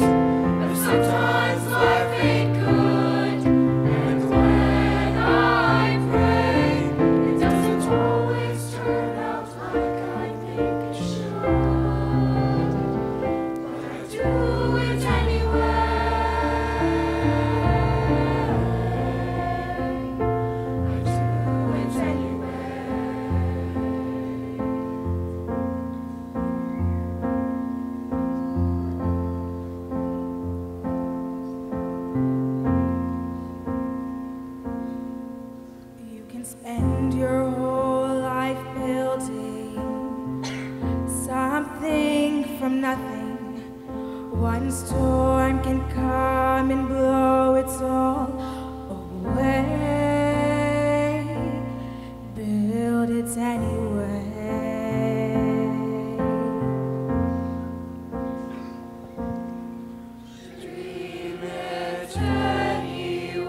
but sometimes life ain't good. And when I pray, it doesn't always turn out like I think it should. But I do it anyway. I do it anyway. You can spend your whole life building something from nothing. One storm can come and blow it all away. Build it anyway. Dream it anyway.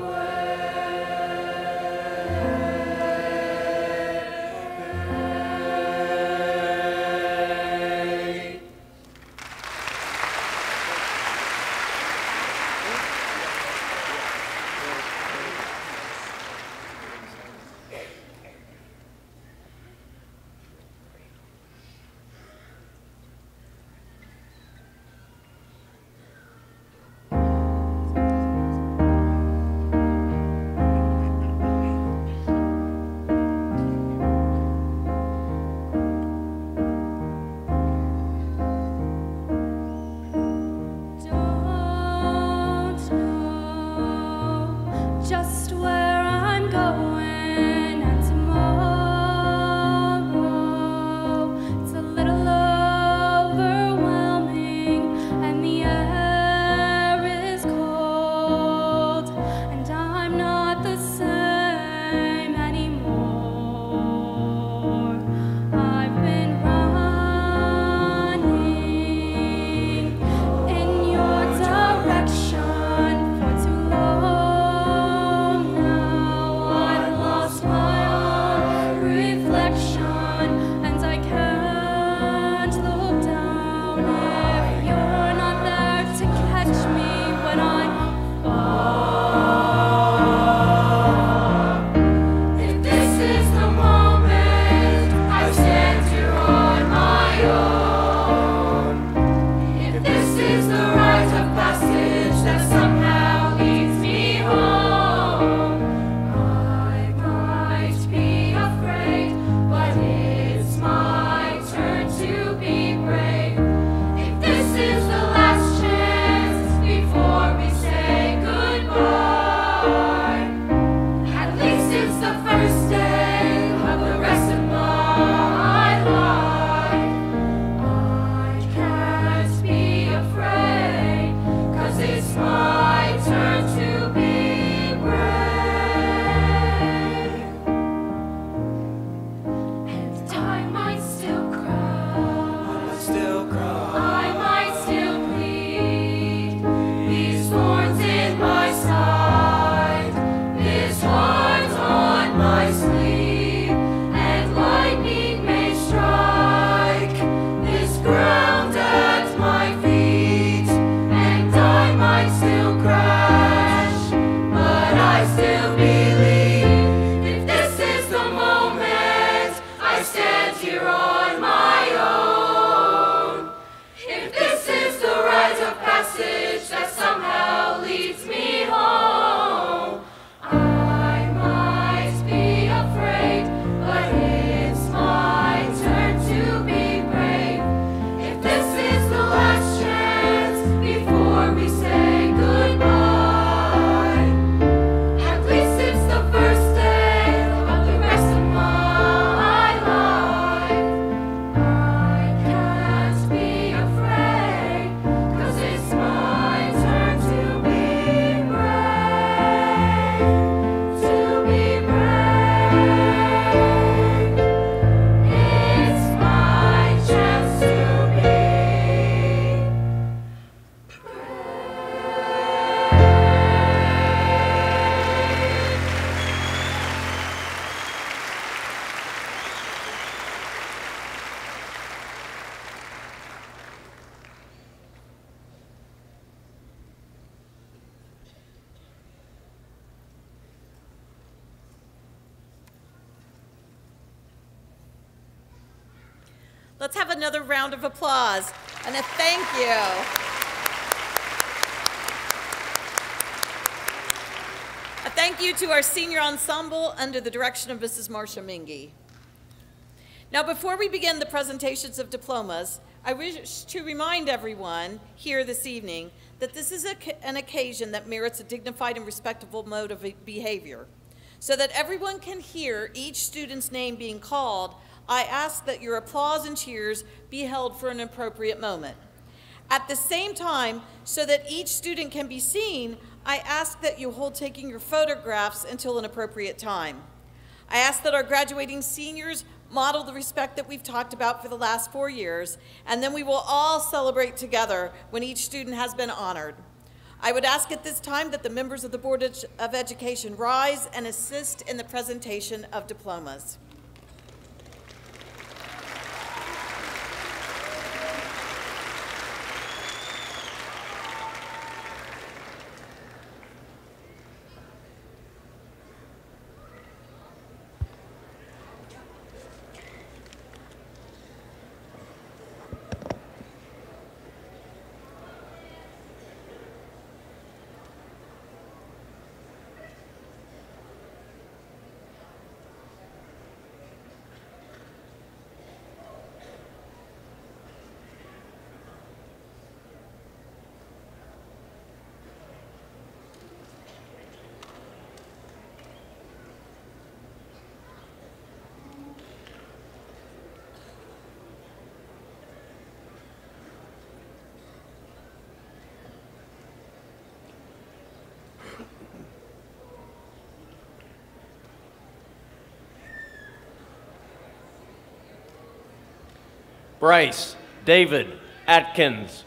Let's have another round of applause and a thank you. A thank you to our senior ensemble under the direction of Mrs. Marcia Mingy. Now, before we begin the presentations of diplomas, I wish to remind everyone here this evening that this is an occasion that merits a dignified and respectable mode of behavior. So that everyone can hear each student's name being called, I ask that your applause and cheers be held for an appropriate moment. At the same time, so that each student can be seen, I ask that you hold taking your photographs until an appropriate time. I ask that our graduating seniors model the respect that we've talked about for the last 4 years, and then we will all celebrate together when each student has been honored. I would ask at this time that the members of the Board of Education rise and assist in the presentation of diplomas. Bryce David Atkins.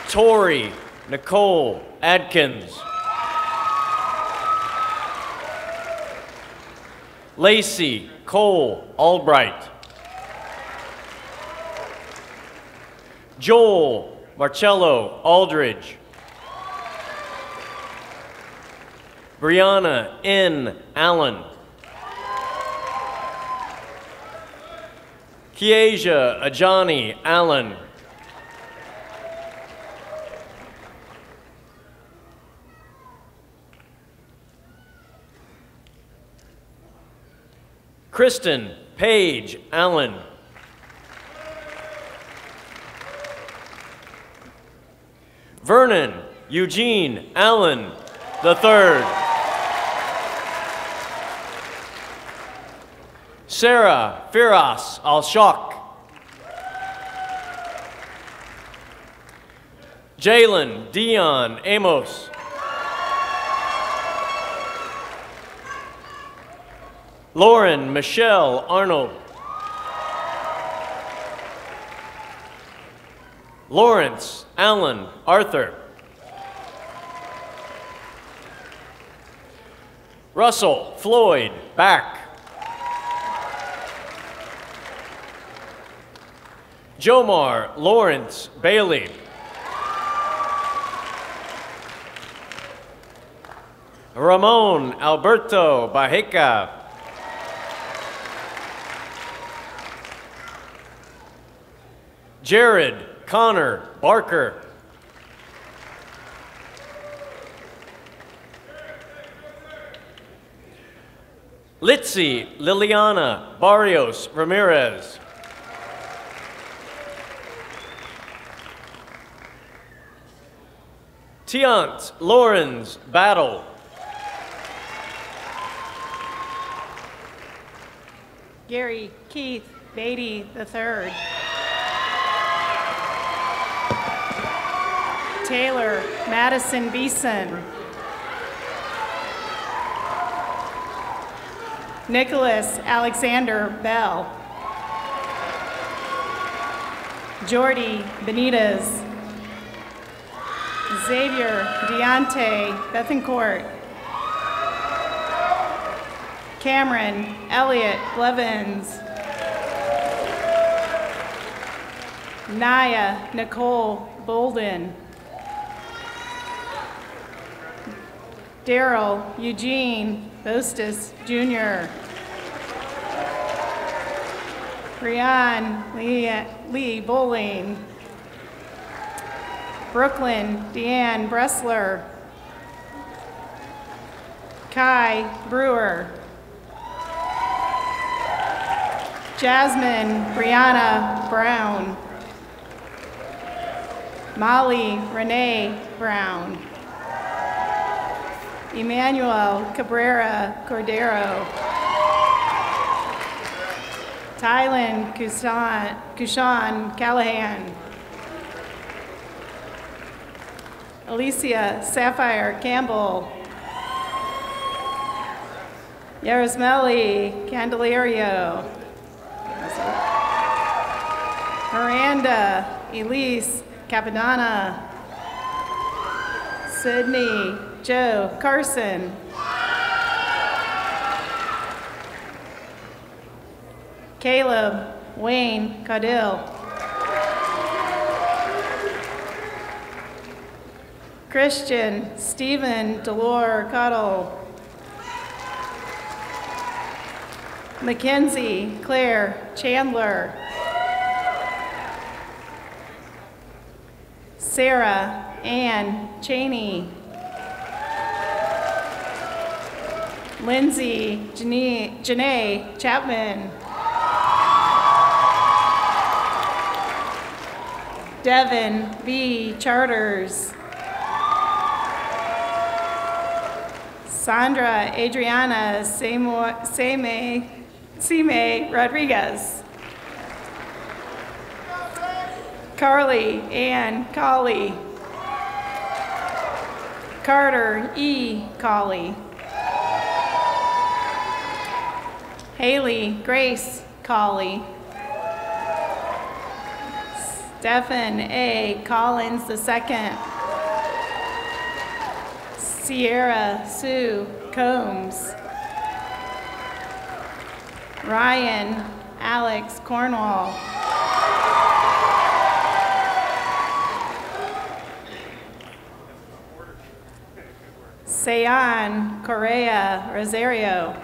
Tori Nicole Adkins. Lacey Cole Albright. Joel Marcello Aldridge. Brianna N. Allen. Kiesia Ajani Allen. Kristen Paige Allen. Vernon Eugene Allen III. Sarah Firas Al-Shak. Jalen Dion Amos. Lauren Michelle Arnold. Lawrence Allen Arthur. Russell Floyd Back. Jomar Lawrence Bailey. Ramon Alberto Bajeca. Jared Connor Barker. Litzy Liliana Barrios Ramirez. Tiant Lawrence Battle. Gary Keith Beatty III. Taylor Madison Beeson. Nicholas Alexander Bell. Jordy Benitez. Xavier Deontay Bethencourt. Cameron Elliott Blevins. Naya Nicole Bolden. Daryl Eugene Bostis Jr. Brianne Lee Bowling. Brooklyn Deanne Bressler. Kai Brewer. Jasmine Brianna Brown. Molly Renee Brown. Emmanuel Cabrera Cordero. Tylen Kushan Callahan. Alicia Sapphire Campbell. Yarosmeli Candelario. Miranda Elise Capadonna. Sydney Joe Carson. Caleb Wayne Caudill. Christian Stephen Delore Cottle. Mackenzie Claire Chandler. Sarah Ann Cheney. Lindsay Janae Chapman. Devin B. Charters. Sandra Adriana Seme Rodriguez. Carly Ann Colley. Carter E. Colley. Haley Grace Colley. Stephen A. Collins II. Sierra Sue Combs. Ryan Alex Cornwall. Sayan Correa Rosario.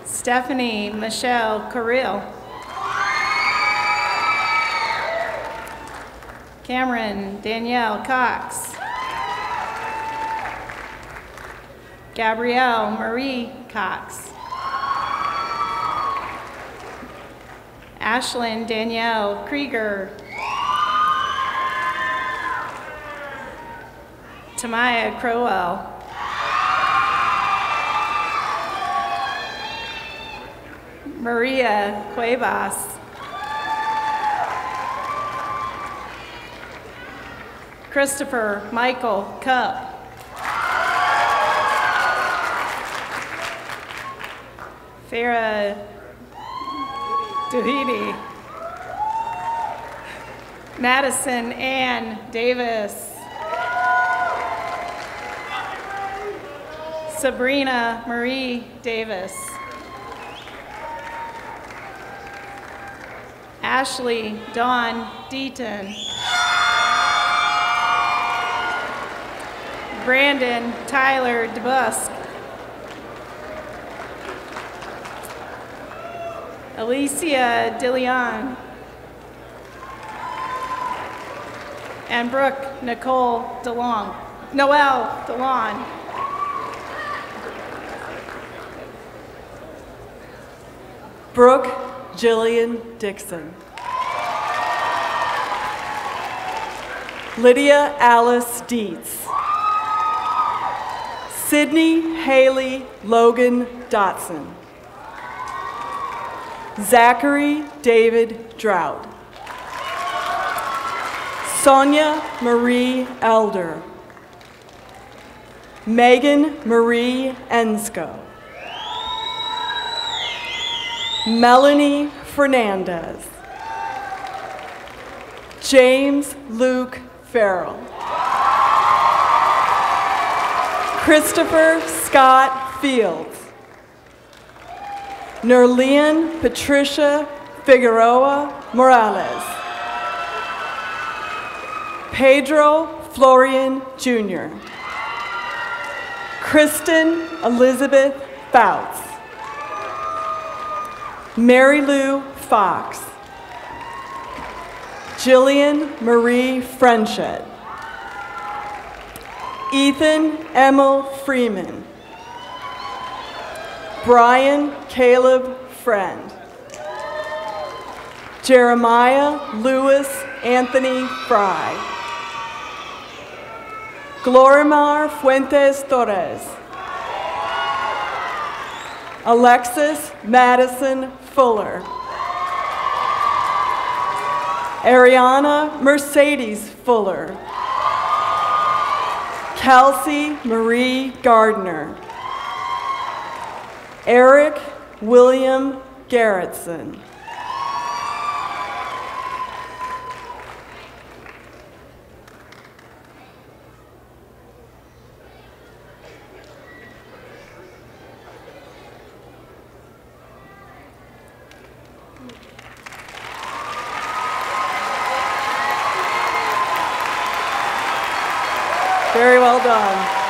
Stephanie Michelle Carril. Cameron Danielle Cox. Gabrielle Marie Cox. Ashlyn Danielle Krieger. Tamaya Crowell. Maria Cuevas. Christopher Michael Cup. Farah Duhidi. Madison Ann Davis. Sabrina Marie Davis. Ashley Dawn Deaton. Brandon Tyler DeBusk. Alicia DeLeon. And Brooke Nicole DeLong. Noelle DeLon. Brooke Jillian Dixon. Lydia Alice Dietz. Sydney Haley Logan Dotson. Zachary David Drought. Sonia Marie Elder. Megan Marie Ensko. Melanie Fernandez. James Luke Farrell. Christopher Scott Fields. Nerlian Patricia Figueroa Morales. Pedro Florian Jr. Kristen Elizabeth Fouts. Mary Lou Fox, Jillian Marie Frenchet, Ethan Emil Freeman, Brian Caleb Friend, Jeremiah Louis Anthony Fry, Glorimar Fuentes Torres, Alexis Madison Fuller, Ariana Mercedes Fuller, Kelsey Marie Gardner, Eric William Garrettson, very well done.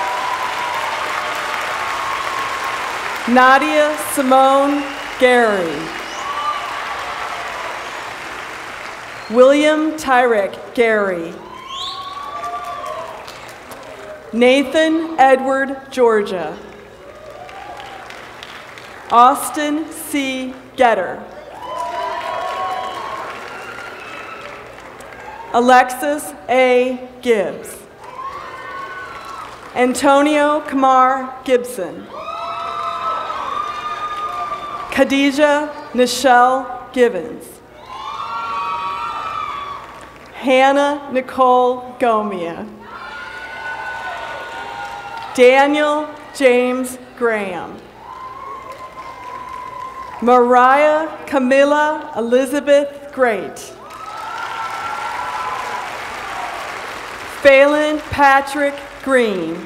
Nadia Simone Gary, William Tyrek Gary, Nathan Edward Georgia, Austin C. Getter, Alexis A. Gibbs, Antonio Kamar Gibson, Khadijah Nichelle Givens, Hannah Nicole Gomia, Daniel James Graham, Mariah Camilla Elizabeth Great, Phelan Patrick Green,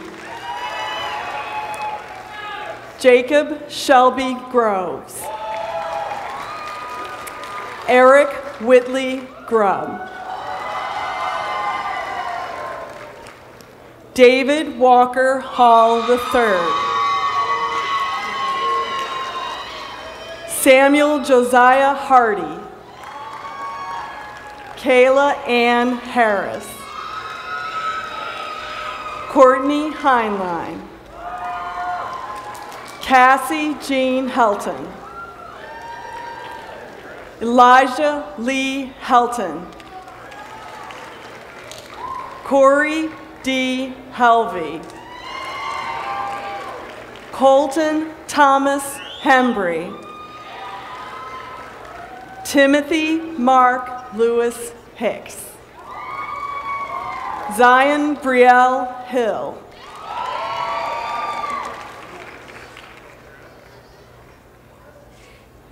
Jacob Shelby Groves, Eric Whitley Grubb, David Walker Hall III, Samuel Josiah Hardy, Kayla Ann Harris, Courtney Heinlein, Cassie Jean Helton, Elijah Lee Helton, Corey D. Helvey, Colton Thomas Hembry, Timothy Mark Lewis Hicks, Zion Brielle Hill,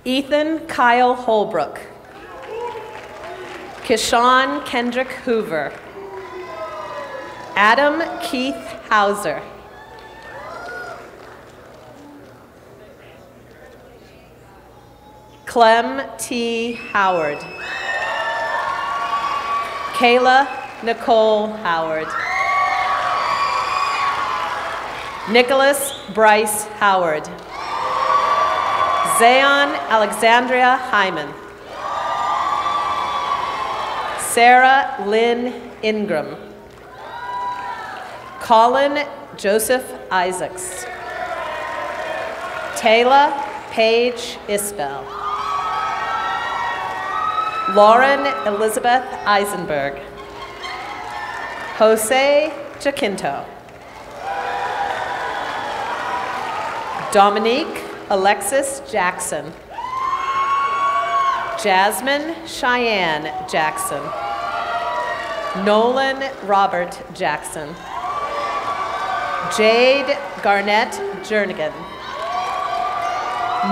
Ethan Kyle Holbrook, Kishawn Kendrick Hoover, Adam Keith Hauser, Clem T. Howard, Kayla Nicole Howard, Nicholas Bryce Howard, Zayon Alexandria Hyman, Sarah Lynn Ingram, Colin Joseph Isaacs, Taylor Paige Isbell, Lauren Elizabeth Eisenberg, Jose Jacinto, Dominique Alexis Jackson, Jasmine Cheyenne Jackson, Nolan Robert Jackson, Jade Garnett Jernigan,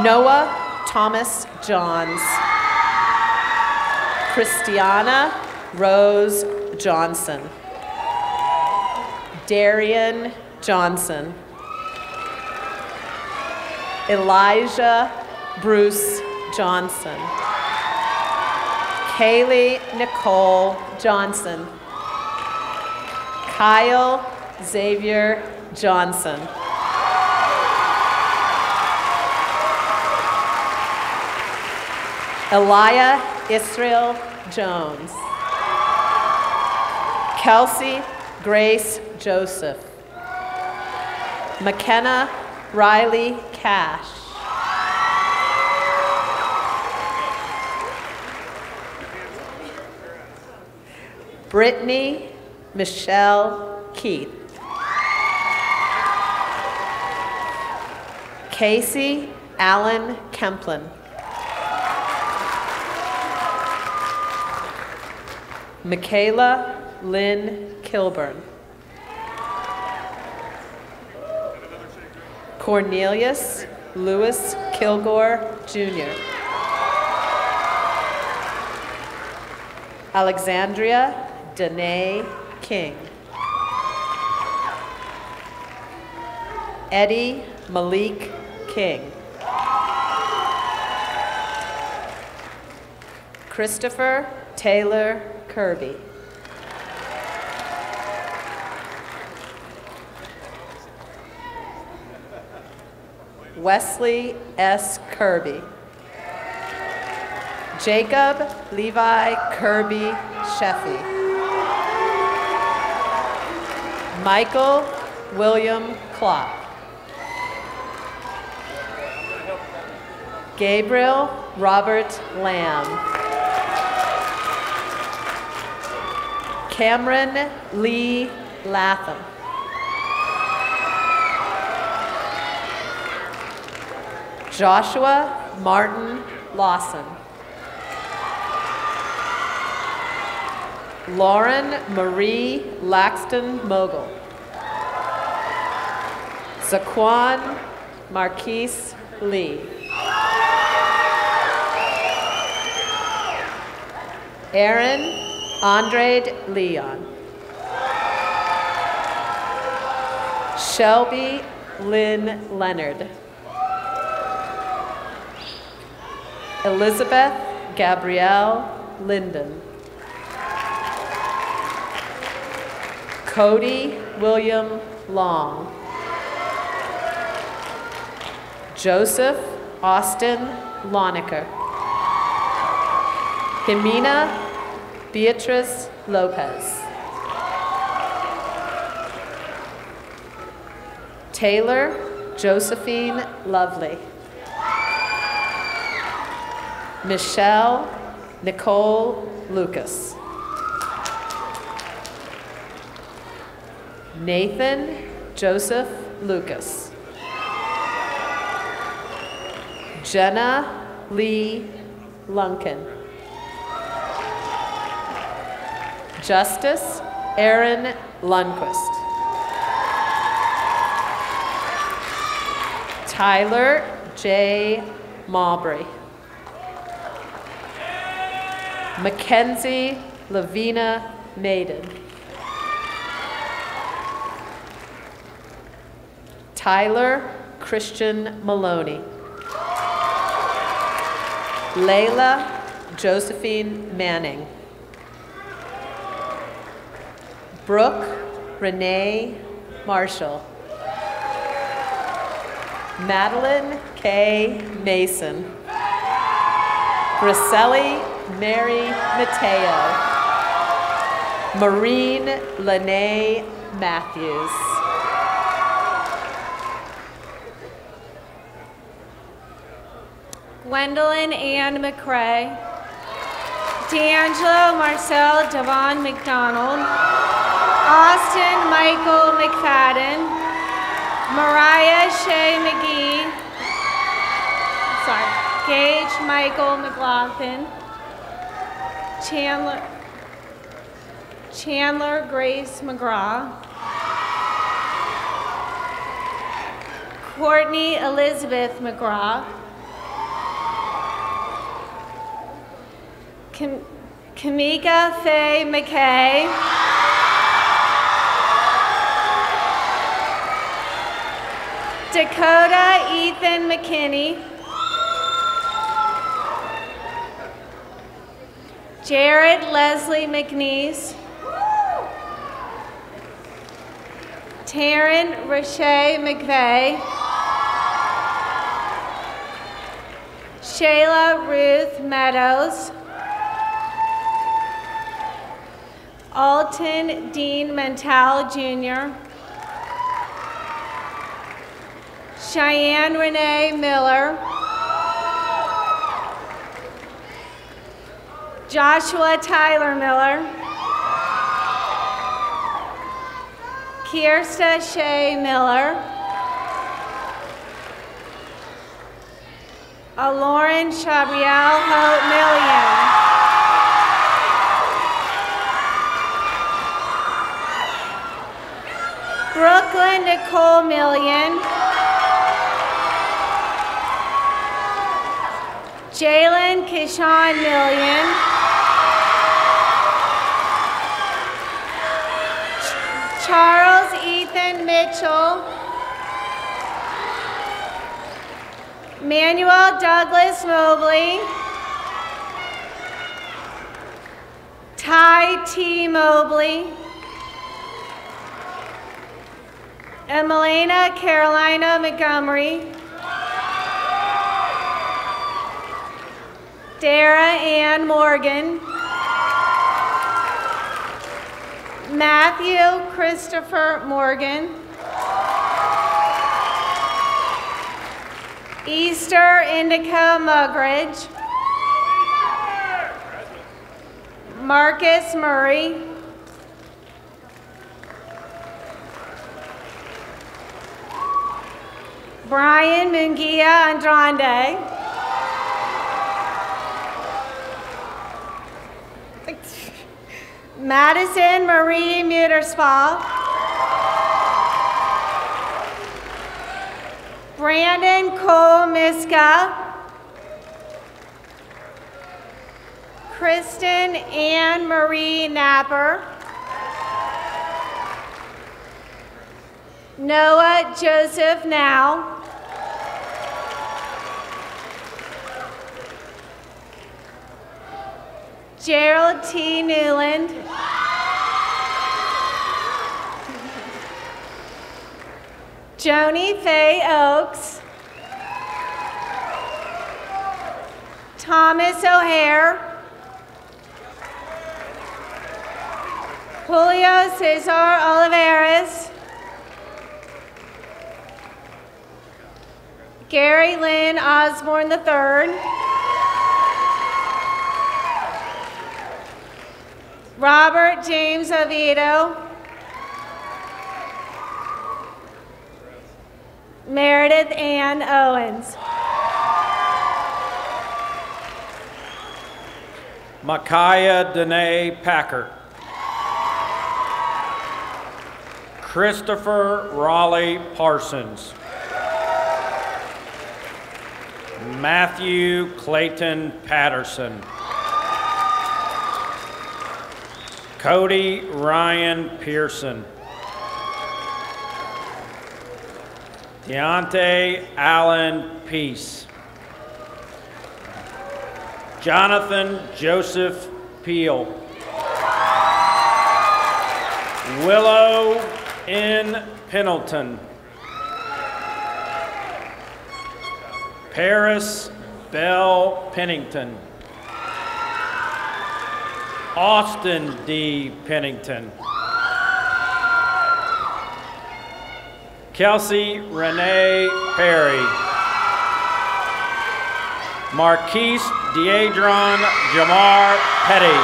Noah Thomas Johns, Christiana Rose Johnson, Darian Johnson, Elijah Bruce Johnson, Kaylee Nicole Johnson, Kyle Xavier Johnson, Elia Israel Jones. Kelsey Grace Joseph. McKenna Riley Cash. Brittany Michelle Keith. Casey Allen Kemplin. Michaela Lynn Kilburn. Cornelius Lewis Kilgore, Jr. Alexandria Danae King. Eddie Malik King. Christopher Taylor Kirby. Wesley S. Kirby. Jacob Levi Kirby Sheffy. Michael William Klopp. Gabriel Robert Lamb. Cameron Lee Latham. Joshua Martin Lawson. Lauren Marie Laxton Mogul. Zaquan Marquise Lee. Aaron Andrade Leon. Shelby Lynn Leonard. Elizabeth Gabrielle Linden. Cody William Long. Joseph Austin Lonecker. Jimena Beatrice Lopez. Taylor Josephine Lovely. Michelle Nicole Lucas. Nathan Joseph Lucas. Jenna Lee Lunkin. Justice Aaron Lundquist. Tyler J. Maubrey. Mackenzie Lavina Maiden. Tyler Christian Maloney. Layla Josephine Manning. Brooke Renee Marshall. Madeline K. Mason. Griseli Mary Mateo. Maureen Lene Matthews. Gwendolyn Ann McCrae. D'Angelo Marcel Devon McDonald. Austin Michael McFadden. Mariah Shea McGee. Sorry. Gage Michael McLaughlin. Chandler Grace McGraw. Courtney Elizabeth McGraw. Kamika Faye McKay. Dakota Ethan McKinney. Jared Leslie McNeese. Taryn Rashay McVeigh. Shayla Ruth Meadows, Alton Dean Mental Jr., Cheyenne Renee Miller, Joshua Tyler Miller, Kiersta Shea Miller, Lauren Chabriel Hope Million, Brooklyn Nicole Million, Jalen Kishawn Million, Charles Ethan Mitchell, Manuel Douglas Mobley, Ty T. Mobley, Emelena Carolina Montgomery, Dara Ann Morgan, Matthew Christopher Morgan, Easter Indica Mugridge, Marcus Murray, Brian Munguia Andrade, Madison Marie Muterspa, Brandon Cole Miska, Kristen Ann Marie Napper, Noah Joseph Now, Gerald T. Newland, Joni Faye Oakes, Thomas O'Hare, Julio Cesar Olivares, Gary Lynn Osborne III, Robert James Oviedo, Meredith Ann Owens, Micaiah Danae Packard, Christopher Raleigh Parsons, Matthew Clayton Patterson, Cody Ryan Pearson, Deontay Allen Peace, Jonathan Joseph Peel, Willow N. Pendleton, Paris Bell Pennington, Austin D. Pennington, Kelsey Renee Perry, Marquise Deadron Jamar Petty,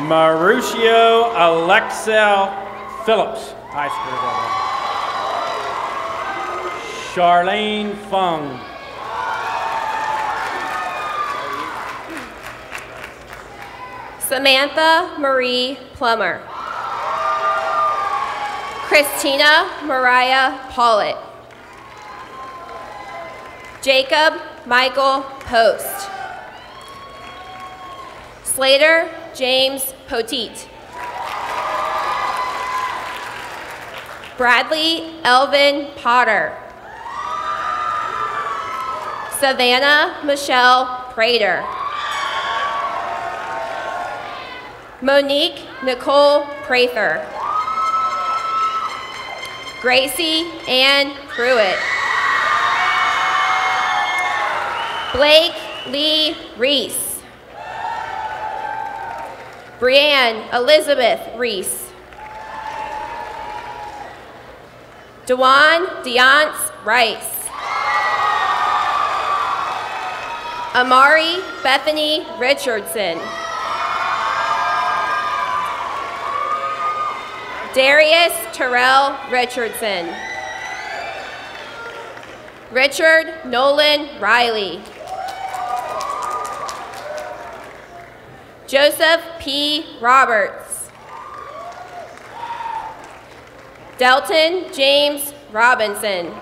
Mauricio Alexel Phillips, high school, Charlene Fung, Samantha Marie Plummer, Christina Mariah Pollitt, Jacob Michael Post, Slater James Poteet, Bradley Elvin Potter, Savannah Michelle Prater, Monique Nicole Prather, Gracie Ann Pruitt, Blake Lee Reese. Brianne Elizabeth Reese. Dewan Deance Rice. Amari Bethany Richardson. Darius Terrell Richardson. Richard Nolan Riley. Joseph P. Roberts. Delton James Robinson.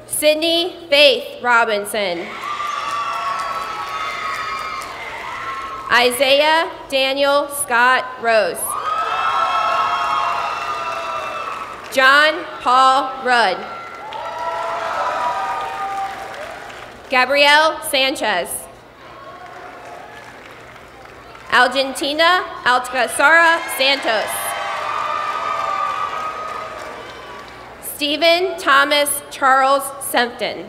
Sydney Faith Robinson. Isaiah Daniel Scott Rose. John Paul Rudd. Gabrielle Sanchez. Argentina Alcazara Santos. Stephen Thomas Charles Sempton.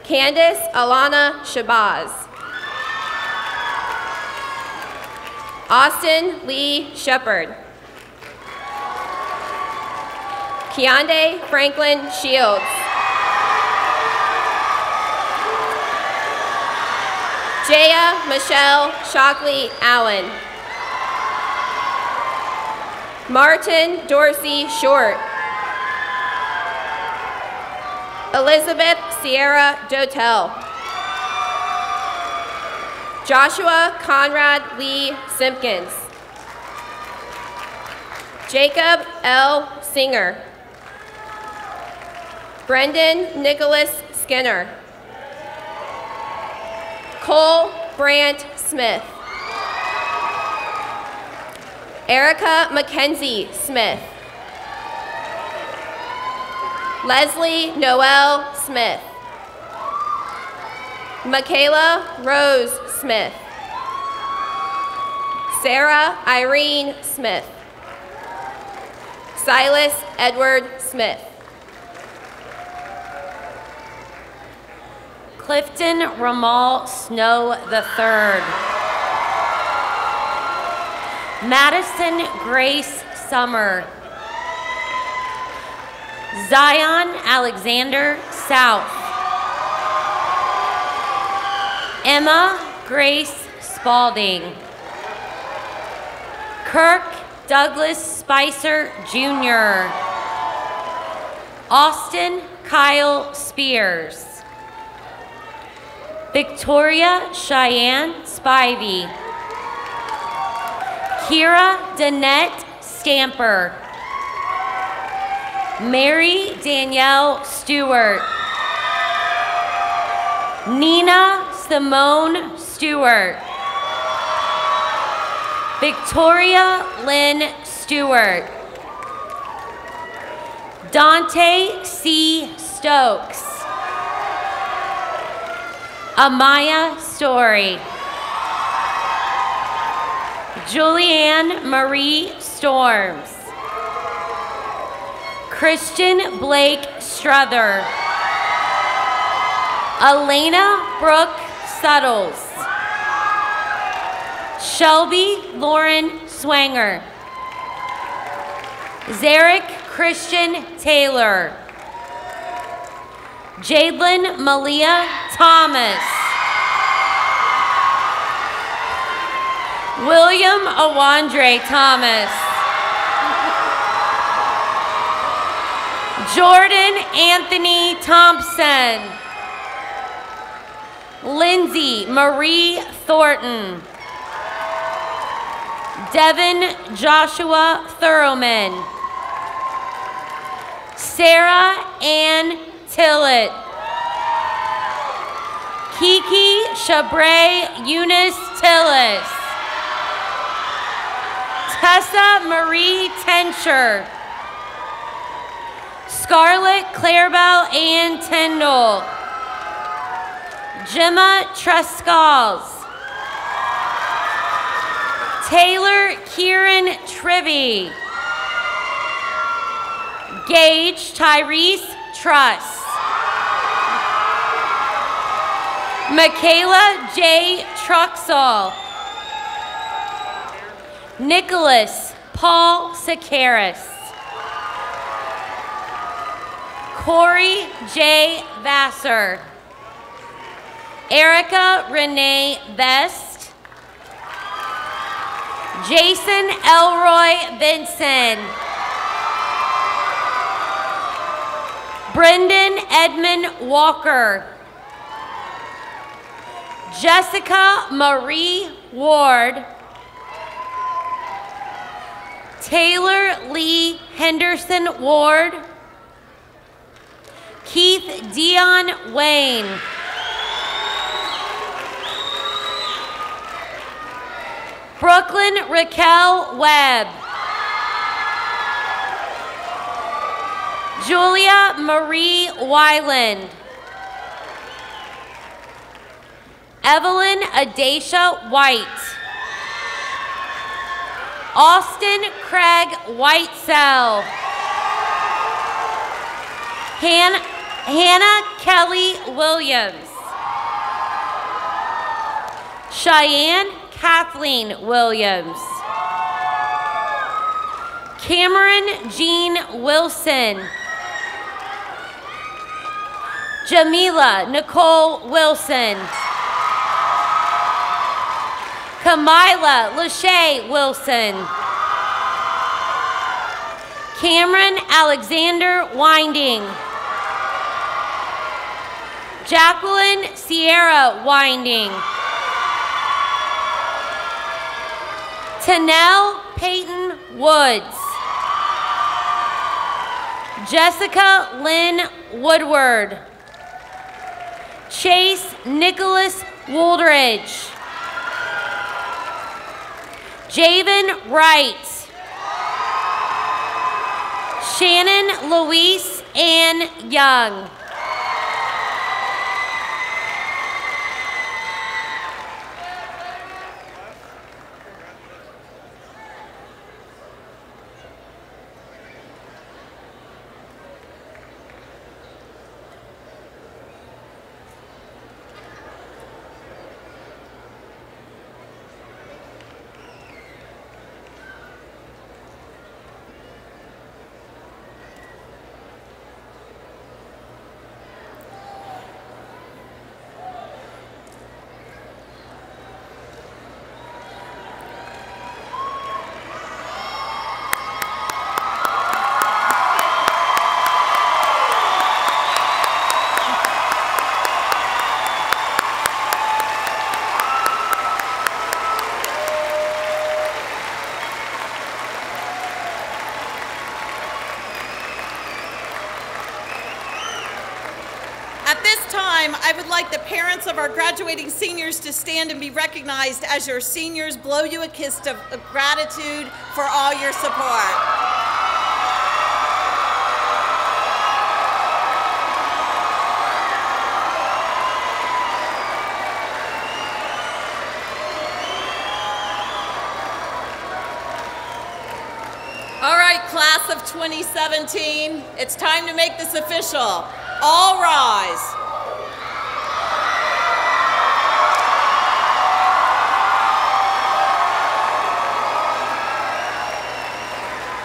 Candace Alana Shabazz. Austin Lee Shepard. Keondae Franklin Shields. Jaya Michelle Shockley Allen. Martin Dorsey Short. Elizabeth Sierra Dotel. Joshua Conrad Lee Simpkins. Jacob L. Singer. Brendan Nicholas Skinner. Cole Brandt Smith. Erica Mackenzie Smith. Leslie Noel Smith. Michaela Rose Smith. Sarah Irene Smith. Silas Edward Smith. Clifton Ramal Snow III. Madison Grace Summer. Zion Alexander South. Emma Grace Spalding. Kirk Douglas Spicer Jr. Austin Kyle Spears. Victoria Cheyenne Spivey. Kira Danette Stamper. Mary Danielle Stewart. Nina Simone Stewart. Victoria Lynn Stewart. Dante C. Stokes. Amaya Story. Julianne Marie Storms. Christian Blake Struther. Elena Brooke Suttles. Shelby Lauren Swanger. Zarek Christian Taylor. Jadelyn Malia Thomas. William Awandre Thomas. Jordan Anthony Thompson. Lindsay Marie Thornton. Devin Joshua Thurman. Sarah Ann Tillett. Kiki Chabray Eunice Tillis. Tessa Marie Tencher. Scarlett Clarabelle Ann Tyndall. Gemma Trescalls. Taylor Kieran Trivy. Gage Tyrese Truss. Michaela J. Truxall. Nicholas Paul Sakaris. Corey J. Vassar. Erica Renee Best. Jason Elroy Benson. Brendan Edmund Walker. Jessica Marie Ward. Taylor Lee Henderson Ward. Keith Dion Wayne. Brooklyn Raquel Webb. Julia Marie Weiland. Evelyn Adesha White. Austin Craig Whitesell. Hannah Kelly Williams. Cheyenne Kathleen Williams. Cameron Jean Wilson. Jamila Nicole Wilson. Kamila Lachey Wilson. Cameron Alexander Winding. Jacqueline Sierra Winding. Tanel Peyton Woods. Jessica Lynn Woodward. Chase Nicholas Wooldridge. Javen Wright. Shannon Louise Ann Young. I would like the parents of our graduating seniors to stand and be recognized as your seniors blow you a kiss of gratitude for all your support. All right, class of 2017, it's time to make this official. All rise.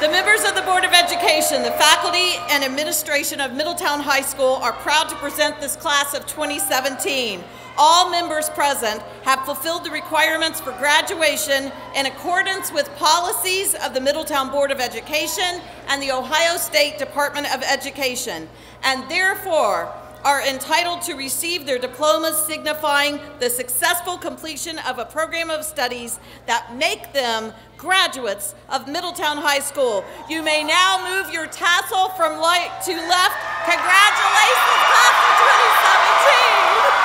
The members of the Board of Education, the faculty and administration of Middletown High School are proud to present this class of 2017. All members present have fulfilled the requirements for graduation in accordance with policies of the Middletown Board of Education and the Ohio State Department of Education, and therefore are entitled to receive their diplomas signifying the successful completion of a program of studies that make them graduates of Middletown High School. You may now move your tassel from right to left. Congratulations, class of 2017.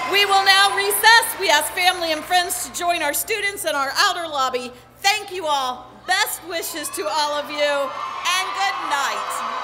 We will now recess. We ask family and friends to join our students in our outer lobby. Thank you all. Best wishes to all of you, and good night.